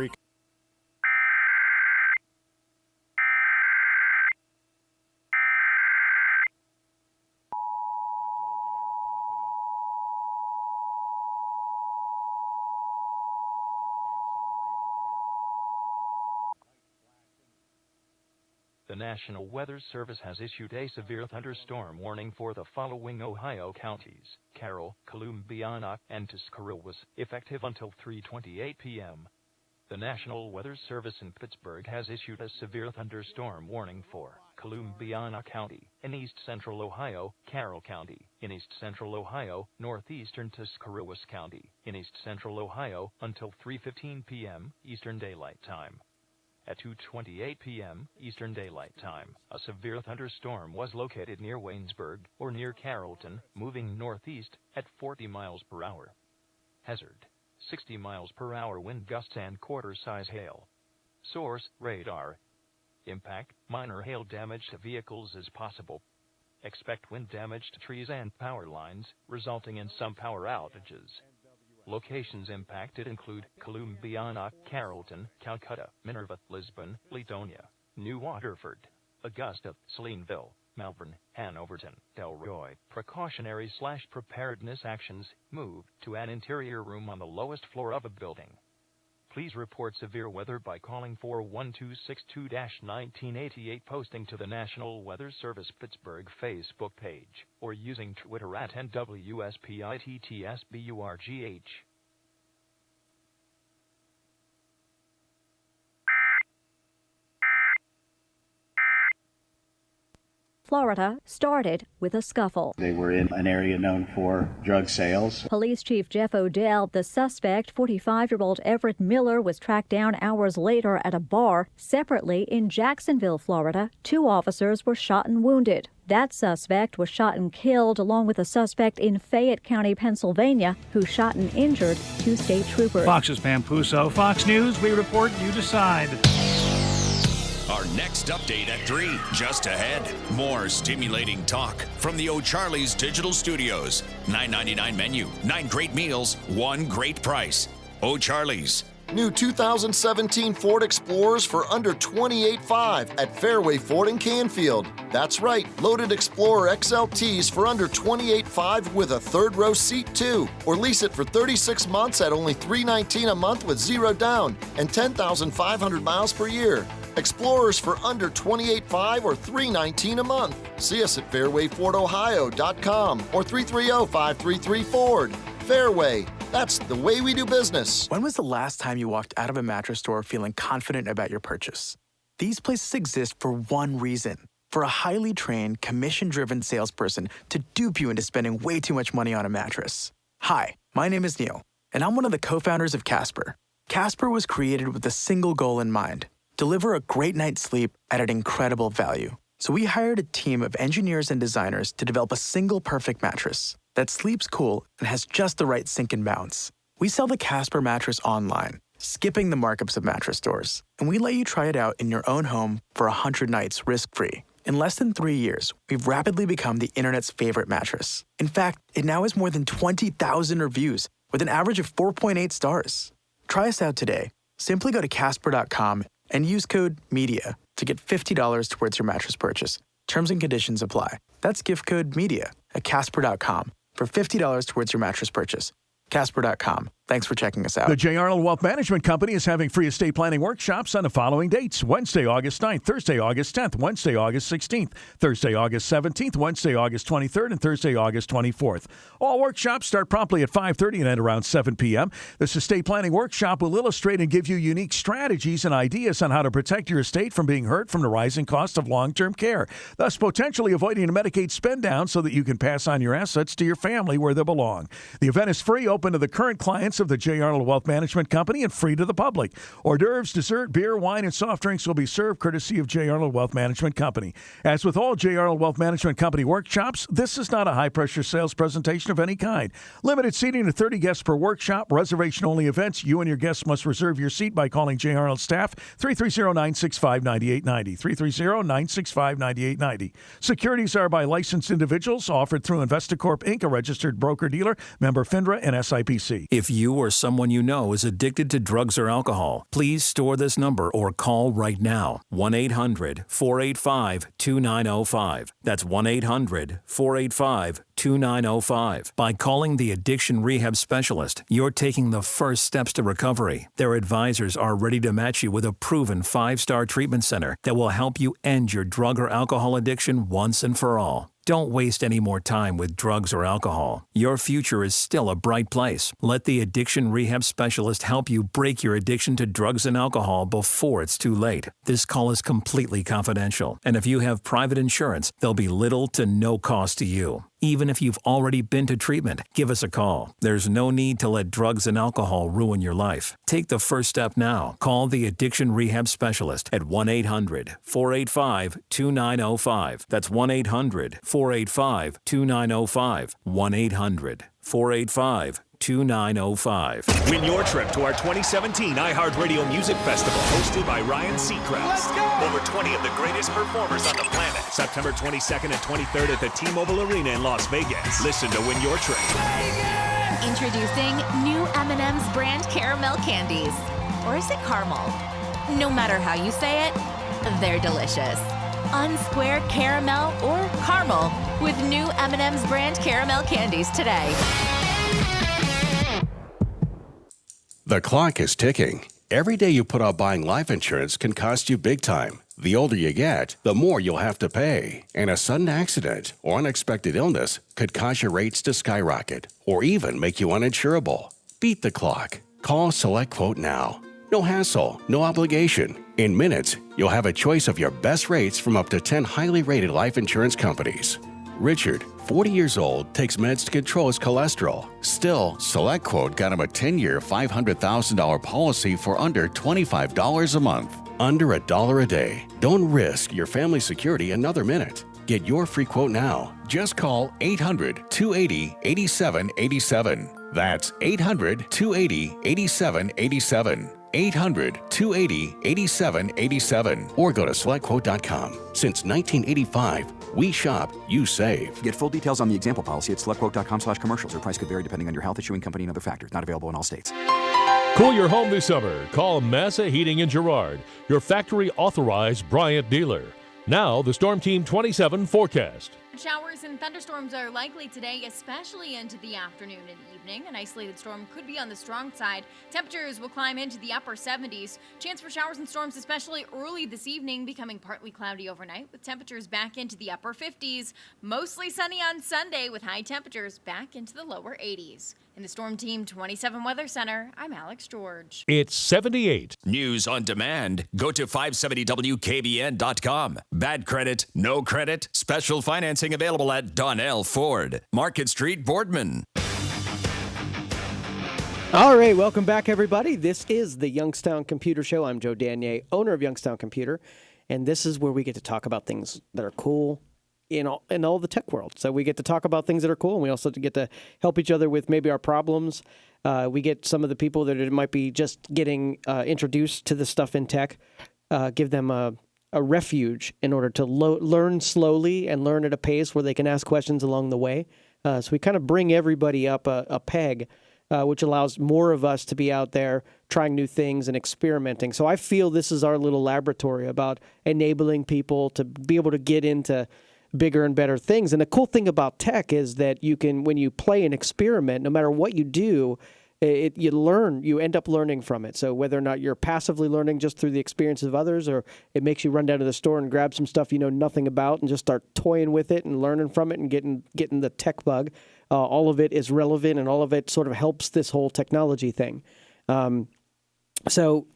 The National Weather Service has issued a severe thunderstorm warning for the following Ohio counties: Carroll, Columbiana, and Tuscarawas, effective until 3:28 p.m. The National Weather Service in Pittsburgh has issued a severe thunderstorm warning for Columbiana County, in east-central Ohio, Carroll County, in east-central Ohio, northeastern Tuscarawas County, in east-central Ohio, until 3:15 p.m. Eastern Daylight Time. At 2:28 p.m. Eastern Daylight Time, a severe thunderstorm was located near Waynesburg or near Carrollton, moving northeast at 40 miles per hour. Hazard: 60 miles per hour wind gusts and quarter-size hail. Source: radar. Impact: minor hail damage to vehicles is possible. Expect wind damage to trees and power lines, resulting in some power outages. Locations impacted include Columbiana, Carrollton, Calcutta, Minerva, Lisbon, Latonia, New Waterford, Augusta, Salineville, Malvern, Hanoverton, Delroy. Precautionary/preparedness actions: move to an interior room on the lowest floor of a building. Please report severe weather by calling 41262-1988, posting to the National Weather Service Pittsburgh Facebook page, or using Twitter at NWSPITTSBURGH. Florida started with a scuffle. They were in an area known for drug sales. Police Chief Jeff Odell, the suspect, 45-year-old Everett Miller, was tracked down hours later at a bar. Separately, in Jacksonville, Florida, 2 officers were shot and wounded. That suspect was shot and killed, along with a suspect in Fayette County, Pennsylvania, who shot and injured 2 state troopers. Fox's Pam Puso. Fox News, we report, you decide. Our next update at 3, just ahead. More stimulating talk from the O'Charley's Digital Studios. $9.99 menu, 9 great meals, 1 great price. O'Charley's. New 2017 Ford Explorers for under $28,500 at Fairway Ford in Canfield. That's right, loaded Explorer XLTs for under $28,500 with a 3rd-row seat too. Or lease it for 36 months at only $319 a month with 0 down and 10,500 miles per year. Explorers for under $28,500 or $319 a month. See us at fairwayfordohio.com or 330-533-FORD. Fairway, that's the way we do business. When was the last time you walked out of a mattress store feeling confident about your purchase? These places exist for one reason: for a highly trained, commission-driven salesperson to dupe you into spending way too much money on a mattress. Hi, my name is Neil, and I'm one of the co-founders of Casper. Casper was created with a single goal in mind: deliver a great night's sleep at an incredible value. So we hired a team of engineers and designers to develop a single perfect mattress that sleeps cool and has just the right sink and bounce. We sell the Casper mattress online, skipping the markups of mattress stores, and we let you try it out in your own home for 100 nights risk-free. In less than 3 years, we've rapidly become the internet's favorite mattress. In fact, it now has more than 20,000 reviews with an average of 4.8 stars. Try us out today. Simply go to Casper.com and use code MEDIA to get $50 towards your mattress purchase. Terms and conditions apply. That's gift code MEDIA at Casper.com for $50 towards your mattress purchase. Casper.com. Thanks for checking us out. The J. Arnold Wealth Management Company is having free estate planning workshops on the following dates: Wednesday, August 9th, Thursday, August 10th, Wednesday, August 16th, Thursday, August 17th, Wednesday, August 23rd, and Thursday, August 24th. All workshops start promptly at 5:30 and end around 7 p.m. This estate planning workshop will illustrate and give you unique strategies and ideas on how to protect your estate from being hurt from the rising cost of long-term care, thus potentially avoiding a Medicaid spend down so that you can pass on your assets to your family where they belong. The event is free, open to the current clients of the J. Arnold Wealth Management Company, and free to the public. Hors d'oeuvres, dessert, beer, wine, and soft drinks will be served courtesy of J. Arnold Wealth Management Company. As with all J. Arnold Wealth Management Company workshops, this is not a high-pressure sales presentation of any kind. Limited seating to 30 guests per workshop, reservation-only events. You and your guests must reserve your seat by calling J. Arnold staff 330-965-9890, 330-965-9890. Securities are by licensed individuals, offered through Investacorp Inc., a registered broker-dealer, member FINRA and SIPC. If you or someone you know is addicted to drugs or alcohol, please store this number or call right now. 1-800-485-2905. That's 1-800-485-2905. By calling the Addiction Rehab Specialist, you're taking the first steps to recovery. Their advisors are ready to match you with a proven 5-star treatment center that will help you end your drug or alcohol addiction once and for all. Don't waste any more time with drugs or alcohol. Your future is still a bright place. Let the Addiction Rehab Specialist help you break your addiction to drugs and alcohol before it's too late. This call is completely confidential, and if you have private insurance, there'll be little to no cost to you. Even if you've already been to treatment, give us a call. There's no need to let drugs and alcohol ruin your life. Take the first step now. Call the Addiction Rehab Specialist at 1-800-485-2905. That's 1-800-485-2905. 1-800-485-2905. Win your trip to our 2017 iHeartRadio Music Festival, hosted by Ryan Seacrest. Let's go! Over 20 of the greatest performers on the planet. September 22nd and 23rd at the T-Mobile Arena in Las Vegas. Listen to Win Your Trip. Vegas! Introducing new M&M's brand caramel candies. Or is it caramel? No matter how you say it, they're delicious. Unsquared caramel or caramel with new M&M's brand caramel candies today. The clock is ticking. Every day you put off buying life insurance can cost you big time. The older you get, the more you'll have to pay. And a sudden accident or unexpected illness could cause your rates to skyrocket or even make you uninsurable. Beat the clock. Call SelectQuote now. No hassle, no obligation. In minutes, you'll have a choice of your best rates from up to 10 highly rated life insurance companies. Richard, 40 years old, takes meds to control his cholesterol. Still, SelectQuote got him a 10-year, $500,000 policy for under $25 a month. Under $1 a day. Don't risk your family's security another minute. Get your free quote now. Just call 800-280-8787. That's 800-280-8787. 800-280-8787. Or go to SelectQuote.com. Since 1985, we shop, you save. Get full details on the example policy at SelectQuote.com/commercials. Or price could vary depending on your health, issuing company, and other factors. Not available in all states. Cool your home this summer. Call Massa Heating in Girard, your factory authorized Bryant dealer. Now, the Storm Team 27 forecast. Showers and thunderstorms are likely today, especially into the afternoon and evening. An isolated storm could be on the strong side. Temperatures will climb into the upper 70s. Chance for showers and storms, especially early this evening, becoming partly cloudy overnight with temperatures back into the upper 50s. Mostly sunny on Sunday with high temperatures back into the lower 80s. In the Storm Team 27 Weather Center, I'm Alex George. It's 78. News on demand. Go to 570WKBN.com. Bad credit, no credit, special financing available at Donnell Ford, Market Street, Boardman. All right, welcome back, everybody. This is the Youngstown Computer Show. I'm Joe Danier, owner of Youngstown Computer, and this is where we get to talk about things that are cool in all the tech world. So we get to talk about things that are cool, and we also get to help each other with maybe our problems. We get some of the people that might be just getting introduced to this stuff in tech, give them a a refuge in order to learn slowly and learn at a pace where they can ask questions along the way. So we kind of bring everybody up a peg, which allows more of us to be out there trying new things and experimenting. So I feel this is our little laboratory about enabling people to be able to get into bigger and better things. And the cool thing about tech is that you can, when you play and experiment, no matter what you do, you end up learning from it. So whether or not you're passively learning just through the experience of others, or it makes you run down to the store and grab some stuff you know nothing about and just start toying with it and learning from it and getting the tech bug, all of it is relevant and all of it sort of helps this whole technology thing. So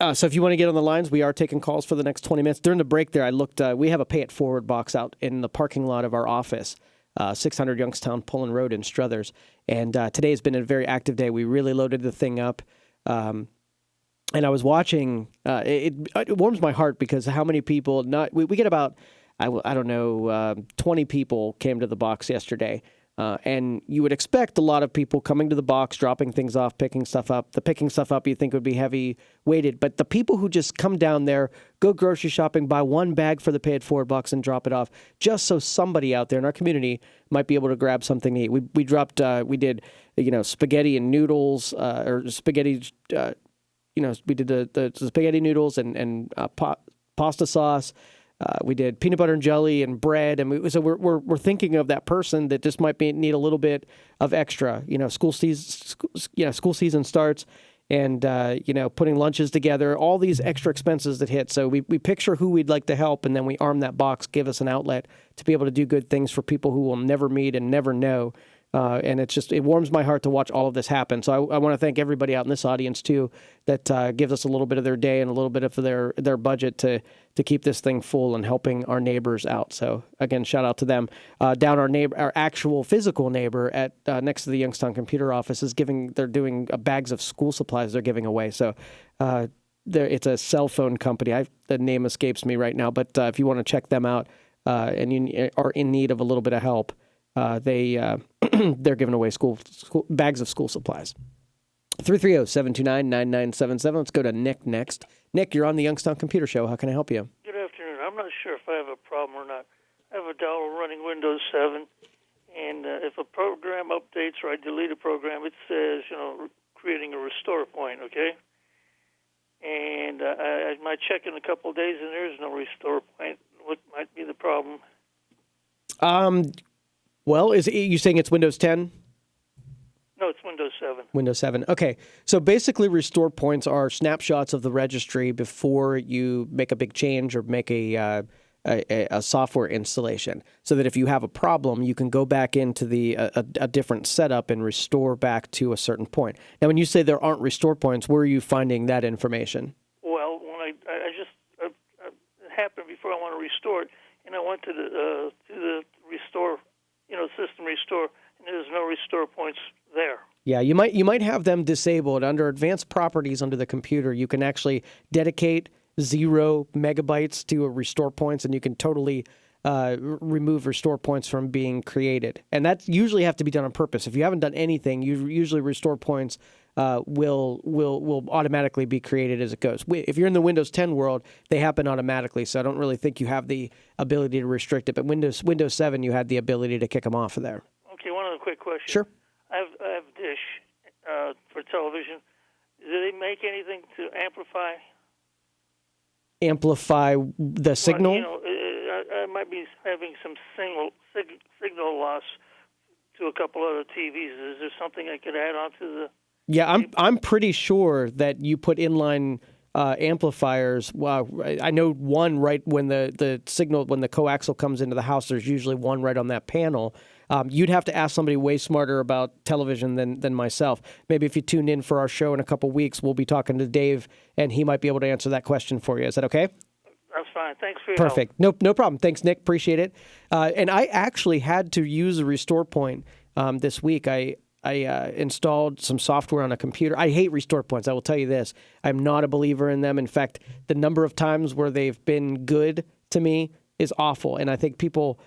if you want to get on the lines, we are taking calls for the next 20 minutes. During the break there, I looked, we have a pay it forward box out in the parking lot of our office. 600 Youngstown Pullen Road in Struthers. And today has been a very active day. We really loaded the thing up. And I was watching, it warms my heart because how many people, we get about, I don't know, 20 people came to the box yesterday. And you would expect a lot of people coming to the box, dropping things off, picking stuff up. The picking stuff up you think would be heavy weighted. But the people who just come down there, go grocery shopping, buy one bag for the pay it forward box and drop it off, just so somebody out there in our community might be able to grab something to eat. We dropped, we did, spaghetti and noodles, or spaghetti, we did the spaghetti noodles and pasta sauce. We did peanut butter and jelly and bread, and so we're thinking of that person that just might need a little bit of extra. School season starts, and putting lunches together, all these extra expenses that hit. So we picture who we'd like to help, and then we arm that box, give us an outlet to be able to do good things for people who will never meet and never know. And it warms my heart to watch all of this happen. So I want to thank everybody out in this audience too that gives us a little bit of their day and a little bit of their budget to keep this thing full and helping our neighbors out. So again, shout out to them. Down our actual physical neighbor at next to the Youngstown computer office they're doing bags of school supplies they're giving away. So it's a cell phone company. The name escapes me right now, but if you want to check them out and you are in need of a little bit of help, they're giving away school bags of school supplies. 330-729-9977. Let's go to Nick next. Nick, you're on the Youngstown Computer Show. How can I help you? Good afternoon. I'm not sure if I have a problem or not. I have a Dell running Windows 7, and if a program updates or I delete a program, it says, creating a restore point, okay? And I might check in a couple of days, and there is no restore point. What might be the problem? Well, is you saying it's Windows 10? No, it's Windows 7. Windows 7. Okay. So basically, restore points are snapshots of the registry before you make a big change or make a software installation, so that if you have a problem, you can go back into a different setup and restore back to a certain point. Now, when you say there aren't restore points, where are you finding that information? Well, when it happened before I want to restore it, and I went to the restore, system restore, and there's no restore points there. Yeah, you might have them disabled. Under advanced properties under the computer, you can actually dedicate 0 megabytes to a restore points, and you can totally remove restore points from being created. And that usually have to be done on purpose. If you haven't done anything, usually restore points will automatically be created as it goes. If you're in the Windows 10 world, they happen automatically, so I don't really think you have the ability to restrict it. But Windows 7, you had the ability to kick them off of there. Okay, one other quick question. Sure. I have Dish for television. Do they make anything to amplify the signal? Well, I might be having some signal loss to a couple other TVs. Is there something I could add on to the... Yeah, I'm pretty sure that you put inline amplifiers. Well, I know one right when the signal, when the coaxial comes into the house, there's usually one right on that panel. You'd have to ask somebody way smarter about television than myself. Maybe if you tune in for our show in a couple weeks, we'll be talking to Dave, and he might be able to answer that question for you. Is that okay? That's fine. Thanks for your Perfect. help. No problem. Thanks, Nick. Appreciate it. And I actually had to use a restore point this week. I installed some software on a computer. I hate restore points. I will tell you this. I'm not a believer in them. In fact, the number of times where they've been good to me is awful. And I think people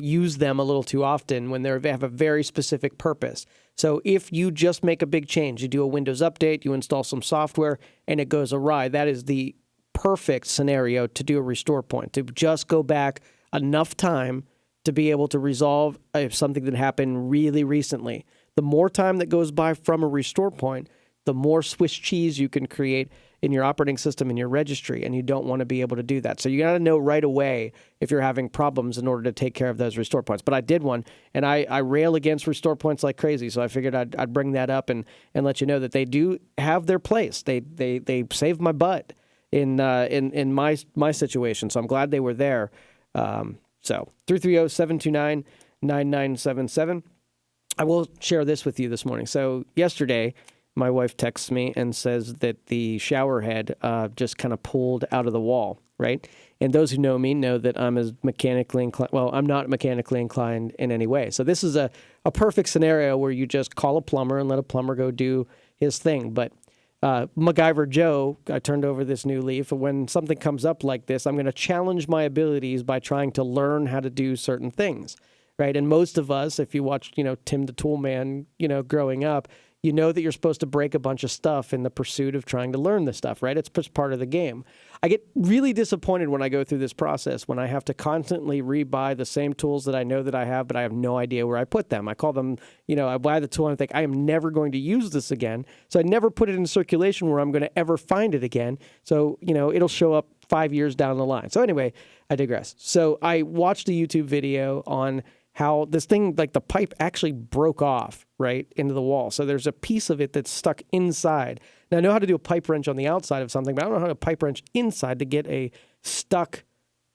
use them a little too often when they have a very specific purpose. So if you just make a big change, you do a Windows update, you install some software, and it goes awry, that is the perfect scenario to do a restore point, to just go back enough time to be able to resolve something that happened really recently. The more time that goes by from a restore point, the more Swiss cheese you can create in your operating system, in your registry, and you don't want to be able to do that. So you got to know right away if you're having problems in order to take care of those restore points. But I did one, and I rail against restore points like crazy, so I figured I'd bring that up and let you know that they do have their place. They saved my butt in my situation, so I'm glad they were there. So 330-729-9977. I will share this with you this morning. So yesterday, my wife texts me and says that the shower head just kind of pulled out of the wall, right? And those who know me know that I'm as mechanically inclined. Well, I'm not mechanically inclined in any way. So this is a perfect scenario where you just call a plumber and let a plumber go do his thing. But MacGyver Joe, I turned over this new leaf. When something comes up like this, I'm going to challenge my abilities by trying to learn how to do certain things, right? And most of us, if you watched, Tim the Tool Man, growing up, you know that you're supposed to break a bunch of stuff in the pursuit of trying to learn this stuff, right? It's just part of the game. I get really disappointed when I go through this process, when I have to constantly rebuy the same tools that I know that I have, but I have no idea where I put them. I call them, I buy the tool and I think, I am never going to use this again. So I never put it in circulation where I'm going to ever find it again. So, it'll show up 5 years down the line. So anyway, I digress. So I watched a YouTube video on how this thing, like the pipe actually broke off, right, into the wall. So there's a piece of it that's stuck inside. Now, I know how to do a pipe wrench on the outside of something, but I don't know how to pipe wrench inside to get a stuck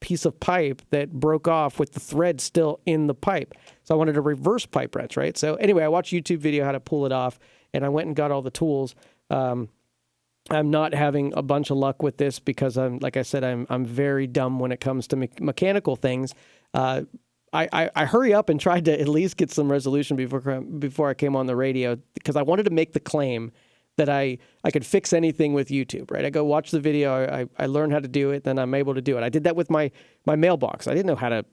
piece of pipe that broke off with the thread still in the pipe. So I wanted a reverse pipe wrench, right? So anyway, I watched a YouTube video how to pull it off, and I went and got all the tools. I'm not having a bunch of luck with this because like I said, I'm very dumb when it comes to mechanical things. I hurry up and tried to at least get some resolution before I came on the radio because I wanted to make the claim that I could fix anything with YouTube, right? I go watch the video, I learn how to do it, then I'm able to do it. I did that with my mailbox. I didn't know how to,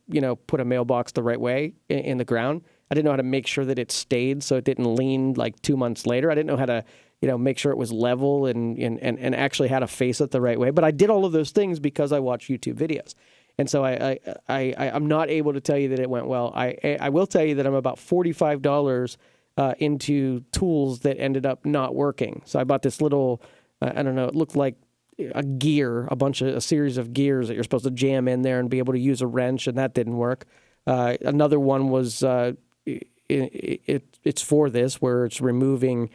put a mailbox the right way in the ground. I didn't know how to make sure that it stayed so it didn't lean like 2 months later. I didn't know how to, make sure it was level and actually how to face it the right way. But I did all of those things because I watched YouTube videos. And so I'm not able to tell you that it went well. I will tell you that I'm about $45 into tools that ended up not working. So I bought this little, I don't know, it looked like a series of gears that you're supposed to jam in there and be able to use a wrench, and that didn't work. Another one was it's for this where it's removing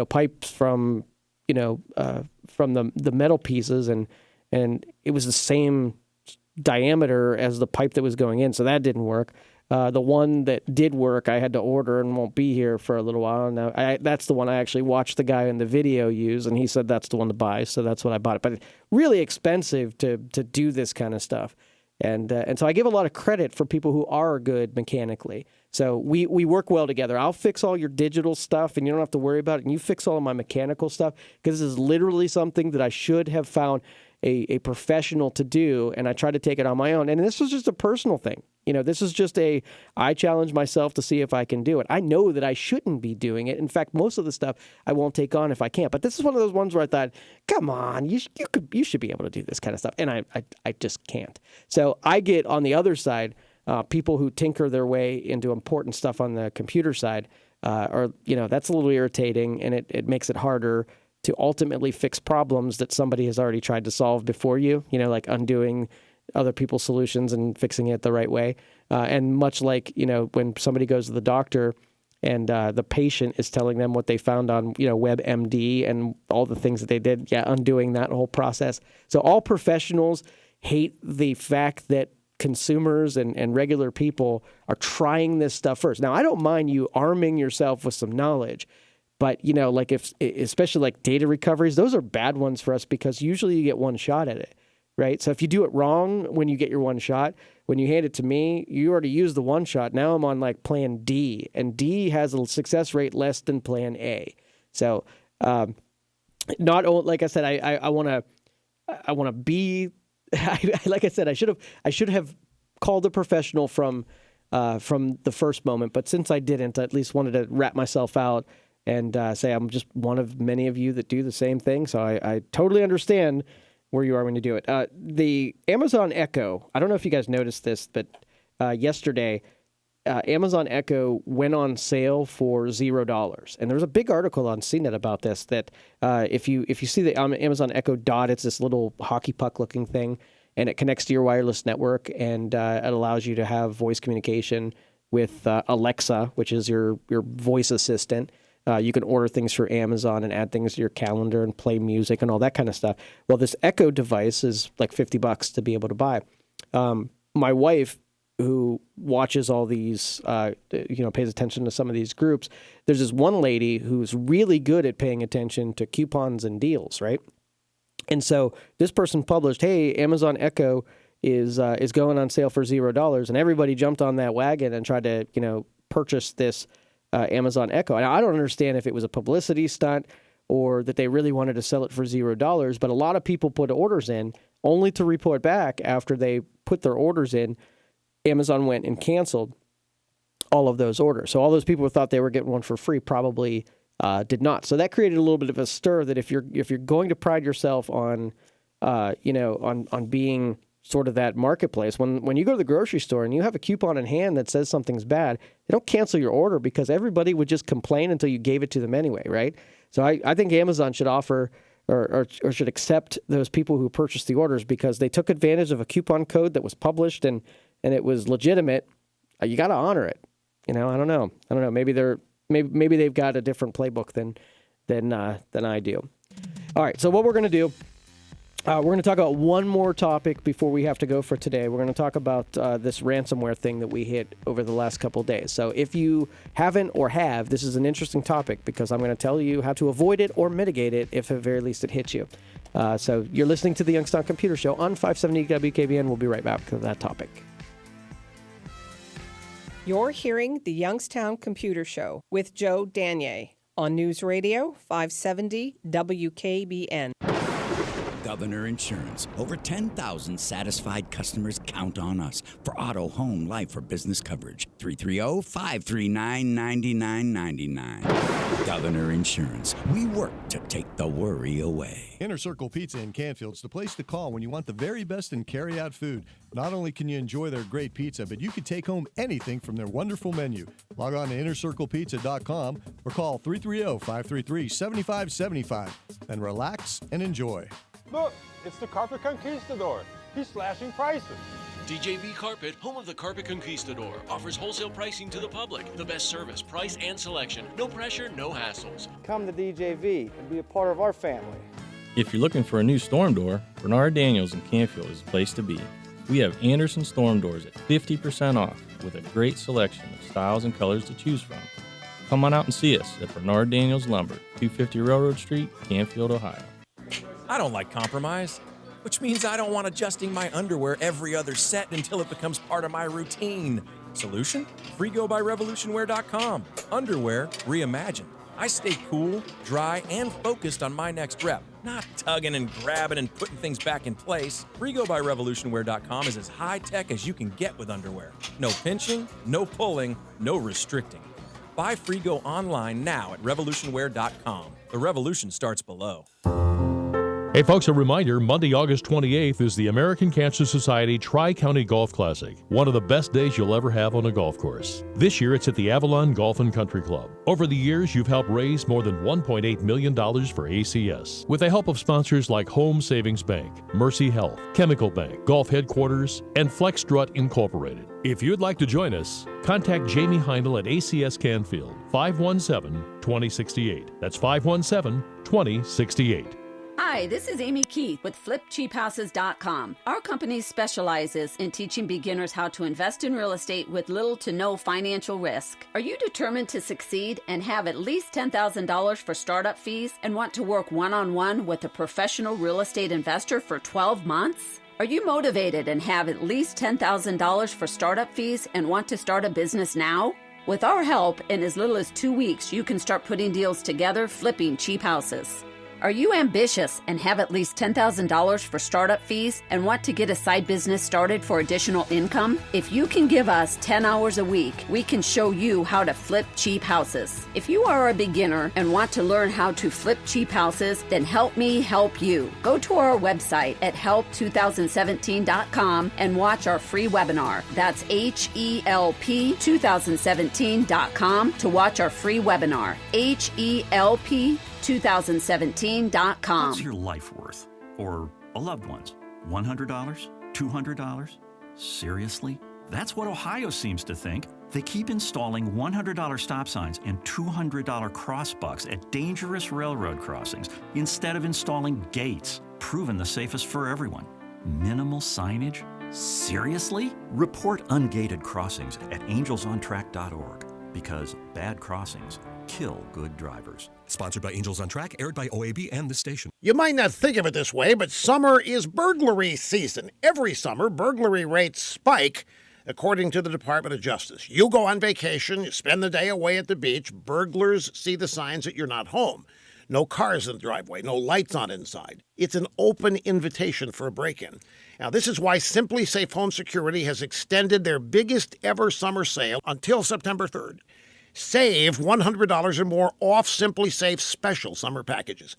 pipes from the metal pieces, and it was the same diameter as the pipe that was going in, so that didn't work. The one that did work, I had to order and won't be here for a little while. Now, that's the one I actually watched the guy in the video use, and he said that's the one to buy, so that's what I bought it. But it's really expensive to do this kind of stuff. And so I give a lot of credit for people who are good mechanically. So we work well together. I'll fix all your digital stuff, and you don't have to worry about it. And you fix all of my mechanical stuff, because this is literally something that I should have found a professional to do, and I try to take it on my own. And this was just a personal thing. This is just I challenge myself to see if I can do it. I know that I shouldn't be doing it. In fact, most of the stuff I won't take on if I can't. But this is one of those ones where I thought, come on, you should be able to do this kind of stuff. And I just can't. So I get on the other side, people who tinker their way into important stuff on the computer side, that's a little irritating, and it makes it harder to ultimately fix problems that somebody has already tried to solve before you, like undoing other people's solutions and fixing it the right way. And much like, when somebody goes to the doctor and the patient is telling them what they found on, WebMD and all the things that they did, undoing that whole process. So all professionals hate the fact that consumers and regular people are trying this stuff first. Now, I don't mind you arming yourself with some knowledge, but, especially like data recoveries, those are bad ones for us because usually you get one shot at it, right? So if you do it wrong when you get your one shot, when you hand it to me, you already used the one shot. Now I'm on like plan D, and D has a success rate less than plan A. So like I said, I want to be, like I said, I should have called a professional from the first moment. But since I didn't, I at least wanted to wrap myself out and say I'm just one of many of you that do the same thing. So I totally understand where you are when you do it. The Amazon Echo, I don't know if you guys noticed this, but yesterday, Amazon Echo went on sale for $0. And there was a big article on CNET about this, that if you see the Amazon Echo Dot, it's this little hockey puck looking thing, and it connects to your wireless network, and it allows you to have voice communication with Alexa, which is your voice assistant. You can order things for Amazon and add things to your calendar and play music and all that kind of stuff. Well, this Echo device is like $50 to be able to buy. My wife, who watches all these, pays attention to some of these groups, there's this one lady who's really good at paying attention to coupons and deals, right? And so this person published, hey, Amazon Echo is going on sale for $0, and everybody jumped on that wagon and tried to, purchase this Amazon Echo. And I don't understand if it was a publicity stunt or that they really wanted to sell it for $0, but a lot of people put orders in only to report back after they put their orders in. Amazon went and canceled all of those orders. So all those people who thought they were getting one for free probably did not. So that created a little bit of a stir that if you're going to pride yourself on, on being sort of that marketplace, when you go to the grocery store and you have a coupon in hand that says something's bad, they don't cancel your order because everybody would just complain until you gave it to them anyway, right? So I think Amazon should offer or should accept those people who purchased the orders because they took advantage of a coupon code that was published and it was legitimate. You got to honor it. I don't know. Maybe they've got a different playbook than I do. All right. So what we're going to do, we're going to talk about one more topic before we have to go for today. We're going to talk about this ransomware thing that we hit over the last couple of days. So if you haven't or have, this is an interesting topic because I'm going to tell you how to avoid it or mitigate it if at very least it hits you. So you're listening to the Youngstown Computer Show on 570 WKBN. We'll be right back to that topic. You're hearing the Youngstown Computer Show with Joe Danier on News Radio 570 WKBN. Governor Insurance. Over 10,000 satisfied customers count on us for auto, home, life, or business coverage. 330-539-9999. Governor Insurance. We work to take the worry away. Inner Circle Pizza in Canfield's the place to call when you want the very best in carry-out food. Not only can you enjoy their great pizza, but you can take home anything from their wonderful menu. Log on to InnerCirclePizza.com or call 330-533-7575 and relax and enjoy. Look, it's the Carpet Conquistador. He's slashing prices. DJV Carpet, home of the Carpet Conquistador, offers wholesale pricing to the public. The best service, price, and selection. No pressure, no hassles. Come to DJV and be a part of our family. If you're looking for a new storm door, Bernard Daniels in Canfield is the place to be. We have Anderson storm doors at 50% off with a great selection of styles and colors to choose from. Come on out and see us at Bernard Daniels Lumber, 250 Railroad Street, Canfield, Ohio. I don't like compromise, which means I don't want adjusting my underwear every other set until it becomes part of my routine. Solution? Frigo by RevolutionWear.com. Underwear reimagined. I stay cool, dry, and focused on my next rep, not tugging and grabbing and putting things back in place. Frigo by RevolutionWear.com is as high-tech as you can get with underwear. No pinching, no pulling, no restricting. Buy Frigo online now at RevolutionWear.com. The revolution starts below. Hey folks, a reminder, Monday, August 28th is the American Cancer Society Tri-County Golf Classic, one of the best days you'll ever have on a golf course. This year, it's at the Avalon Golf and Country Club. Over the years, you've helped raise more than $1.8 million for ACS, with the help of sponsors like Home Savings Bank, Mercy Health, Chemical Bank, Golf Headquarters, and FlexStrut Incorporated. If you'd like to join us, contact Jamie Heindel at ACS Canfield, 517-2068. That's 517-2068. Hi, this is Amy Keith with FlipCheapHouses.com. Our company specializes in teaching beginners how to invest in real estate with little to no financial risk. Are you determined to succeed and have at least $10,000 for startup fees and want to work one-on-one with a professional real estate investor for 12 months? Are you motivated and have at least $10,000 for startup fees and want to start a business now? With our help, in as little as 2 weeks, you can start putting deals together, flipping cheap houses. Are you ambitious and have at least $10,000 for startup fees and want to get a side business started for additional income? If you can give us 10 hours a week, we can show you how to flip cheap houses. If you are a beginner and want to learn how to flip cheap houses, then help me help you. Go to our website at help2017.com and watch our free webinar. That's HELP2017.com to watch our free webinar. HELP2017.com. What's your life worth? Or a loved one's? $100? $200? Seriously? That's what Ohio seems to think. They keep installing $100 stop signs and $200 crossbucks at dangerous railroad crossings instead of installing gates, proven the safest for everyone. Minimal signage? Seriously? Report ungated crossings at angelsontrack.org because bad crossings kill good drivers. Sponsored by Angels on Track, aired by OAB and this station. You might not think of it this way, but summer is burglary season. Every summer, burglary rates spike, according to the Department of Justice. You go on vacation, you spend the day away at the beach, burglars see the signs that you're not home. No cars in the driveway, no lights on inside. It's an open invitation for a break-in. Now, this is why Simply Safe Home Security has extended their biggest ever summer sale until September 3rd. Save $100 or more off Simply Safe special summer packages.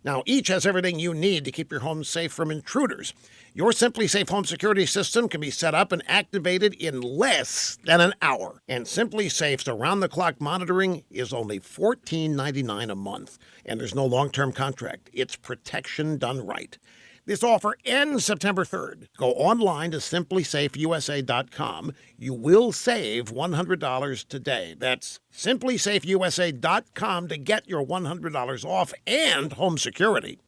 Now, each has everything you need to keep your home safe from intruders. Your Simply Safe home security system can be set up and activated in less than an hour. And Simply Safe's around-the-clock monitoring is only $14.99 a month. And there's no long-term contract. It's protection done right. This offer ends September 3rd. Go online to simplysafeusa.com. You will save $100 today. That's simplysafeusa.com to get your $100 off and home security.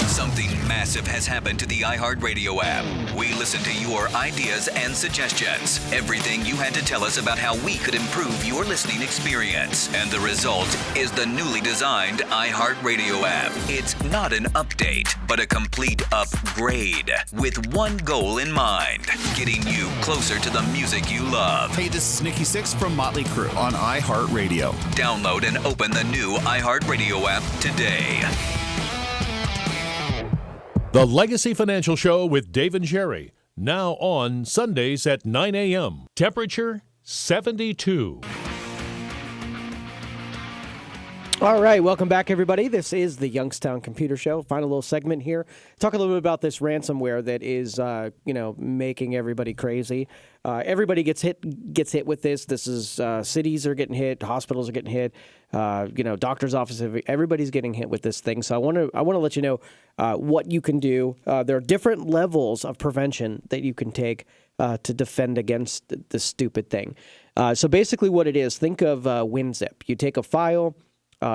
Something massive has happened to the iHeartRadio app. We listen to your ideas and suggestions. Everything you had to tell us about how we could improve your listening experience. And the result is the newly designed iHeartRadio app. It's not an update, but a complete upgrade with one goal in mind: getting you closer to the music you love. Hey, this is Nikki Sixx from Motley Crue on iHeartRadio. Download and open the new iHeartRadio app today. The Legacy Financial Show with Dave and Jerry, now on Sundays at 9 a.m. Temperature 72. All right, welcome back, everybody. This is the Youngstown Computer Show. Final little segment here. Talk a little bit about this ransomware that is, making everybody crazy. Everybody gets hit with this. This is cities are getting hit, hospitals are getting hit. Doctors' offices. Everybody's getting hit with this thing. So I want to let you know what you can do. There are different levels of prevention that you can take to defend against this stupid thing. So basically, what it is, think of WinZip. You take a file.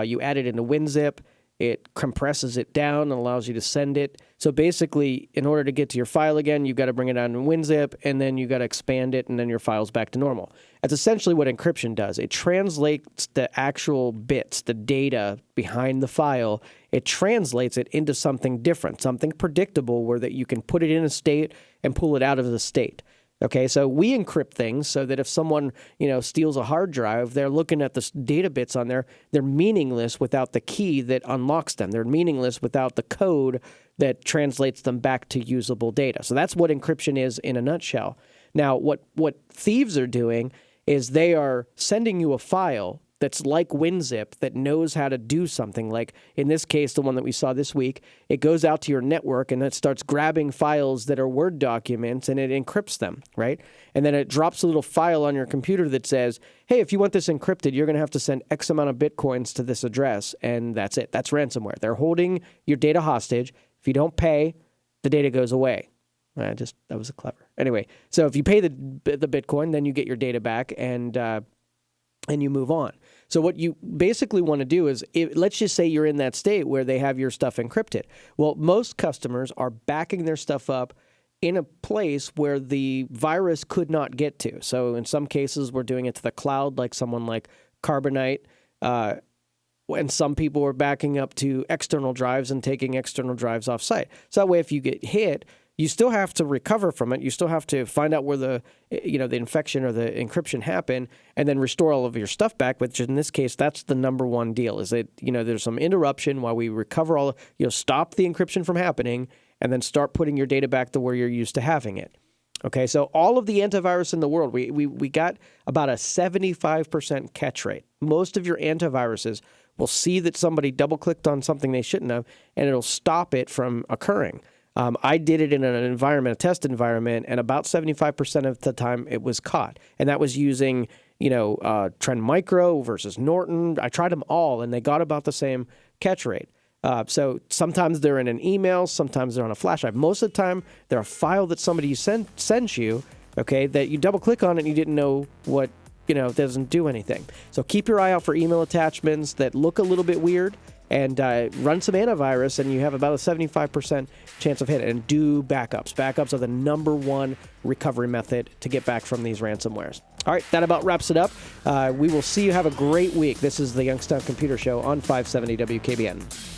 You add it into WinZip, it compresses it down and allows you to send it. So basically, in order to get to your file again, you've got to bring it down in WinZip, and then you've got to expand it, and then your file's back to normal. That's essentially what encryption does. It translates the actual bits, the data behind the file, it translates it into something different, something predictable where that you can put it in a state and pull it out of the state. Okay, so we encrypt things so that if someone, steals a hard drive, they're looking at the data bits on there. They're meaningless without the key that unlocks them. They're meaningless without the code that translates them back to usable data. So that's what encryption is in a nutshell. Now, what thieves are doing is they are sending you a file that's like WinZip that knows how to do something. Like in this case, the one that we saw this week, it goes out to your network and it starts grabbing files that are Word documents and it encrypts them, right? And then it drops a little file on your computer that says, hey, if you want this encrypted, you're going to have to send X amount of Bitcoins to this address. And that's it. That's ransomware. They're holding your data hostage. If you don't pay, the data goes away. That was clever. Anyway, so if you pay the Bitcoin, then you get your data back and you move on. So what you basically want to do is, let's just say you're in that state where they have your stuff encrypted. Well, most customers are backing their stuff up in a place where the virus could not get to. So in some cases, we're doing it to the cloud, like someone like Carbonite. And some people are backing up to external drives and taking external drives off site. So that way, if you get hit, you still have to recover from it. You still have to find out where the infection or the encryption happened, and then restore all of your stuff back. Which in this case, that's the number one deal. Is that there's some interruption while we recover all. Stop the encryption from happening, and then start putting your data back to where you're used to having it. Okay, so all of the antivirus in the world, we got about a 75% catch rate. Most of your antiviruses will see that somebody double-clicked on something they shouldn't have, and it'll stop it from occurring. I did it in a test environment, and about 75% of the time it was caught. And that was using, Trend Micro versus Norton. I tried them all, and they got about the same catch rate. So sometimes they're in an email, sometimes they're on a flash drive. Most of the time, they're a file that somebody sends you, okay, that you double-click on it and you didn't know what, doesn't do anything. So keep your eye out for email attachments that look a little bit weird, and run some antivirus, and you have about a 75% chance of hitting. And do backups. Backups are the number one recovery method to get back from these ransomwares. All right, that about wraps it up. We will see you. Have a great week. This is the Youngstown Computer Show on 570 WKBN.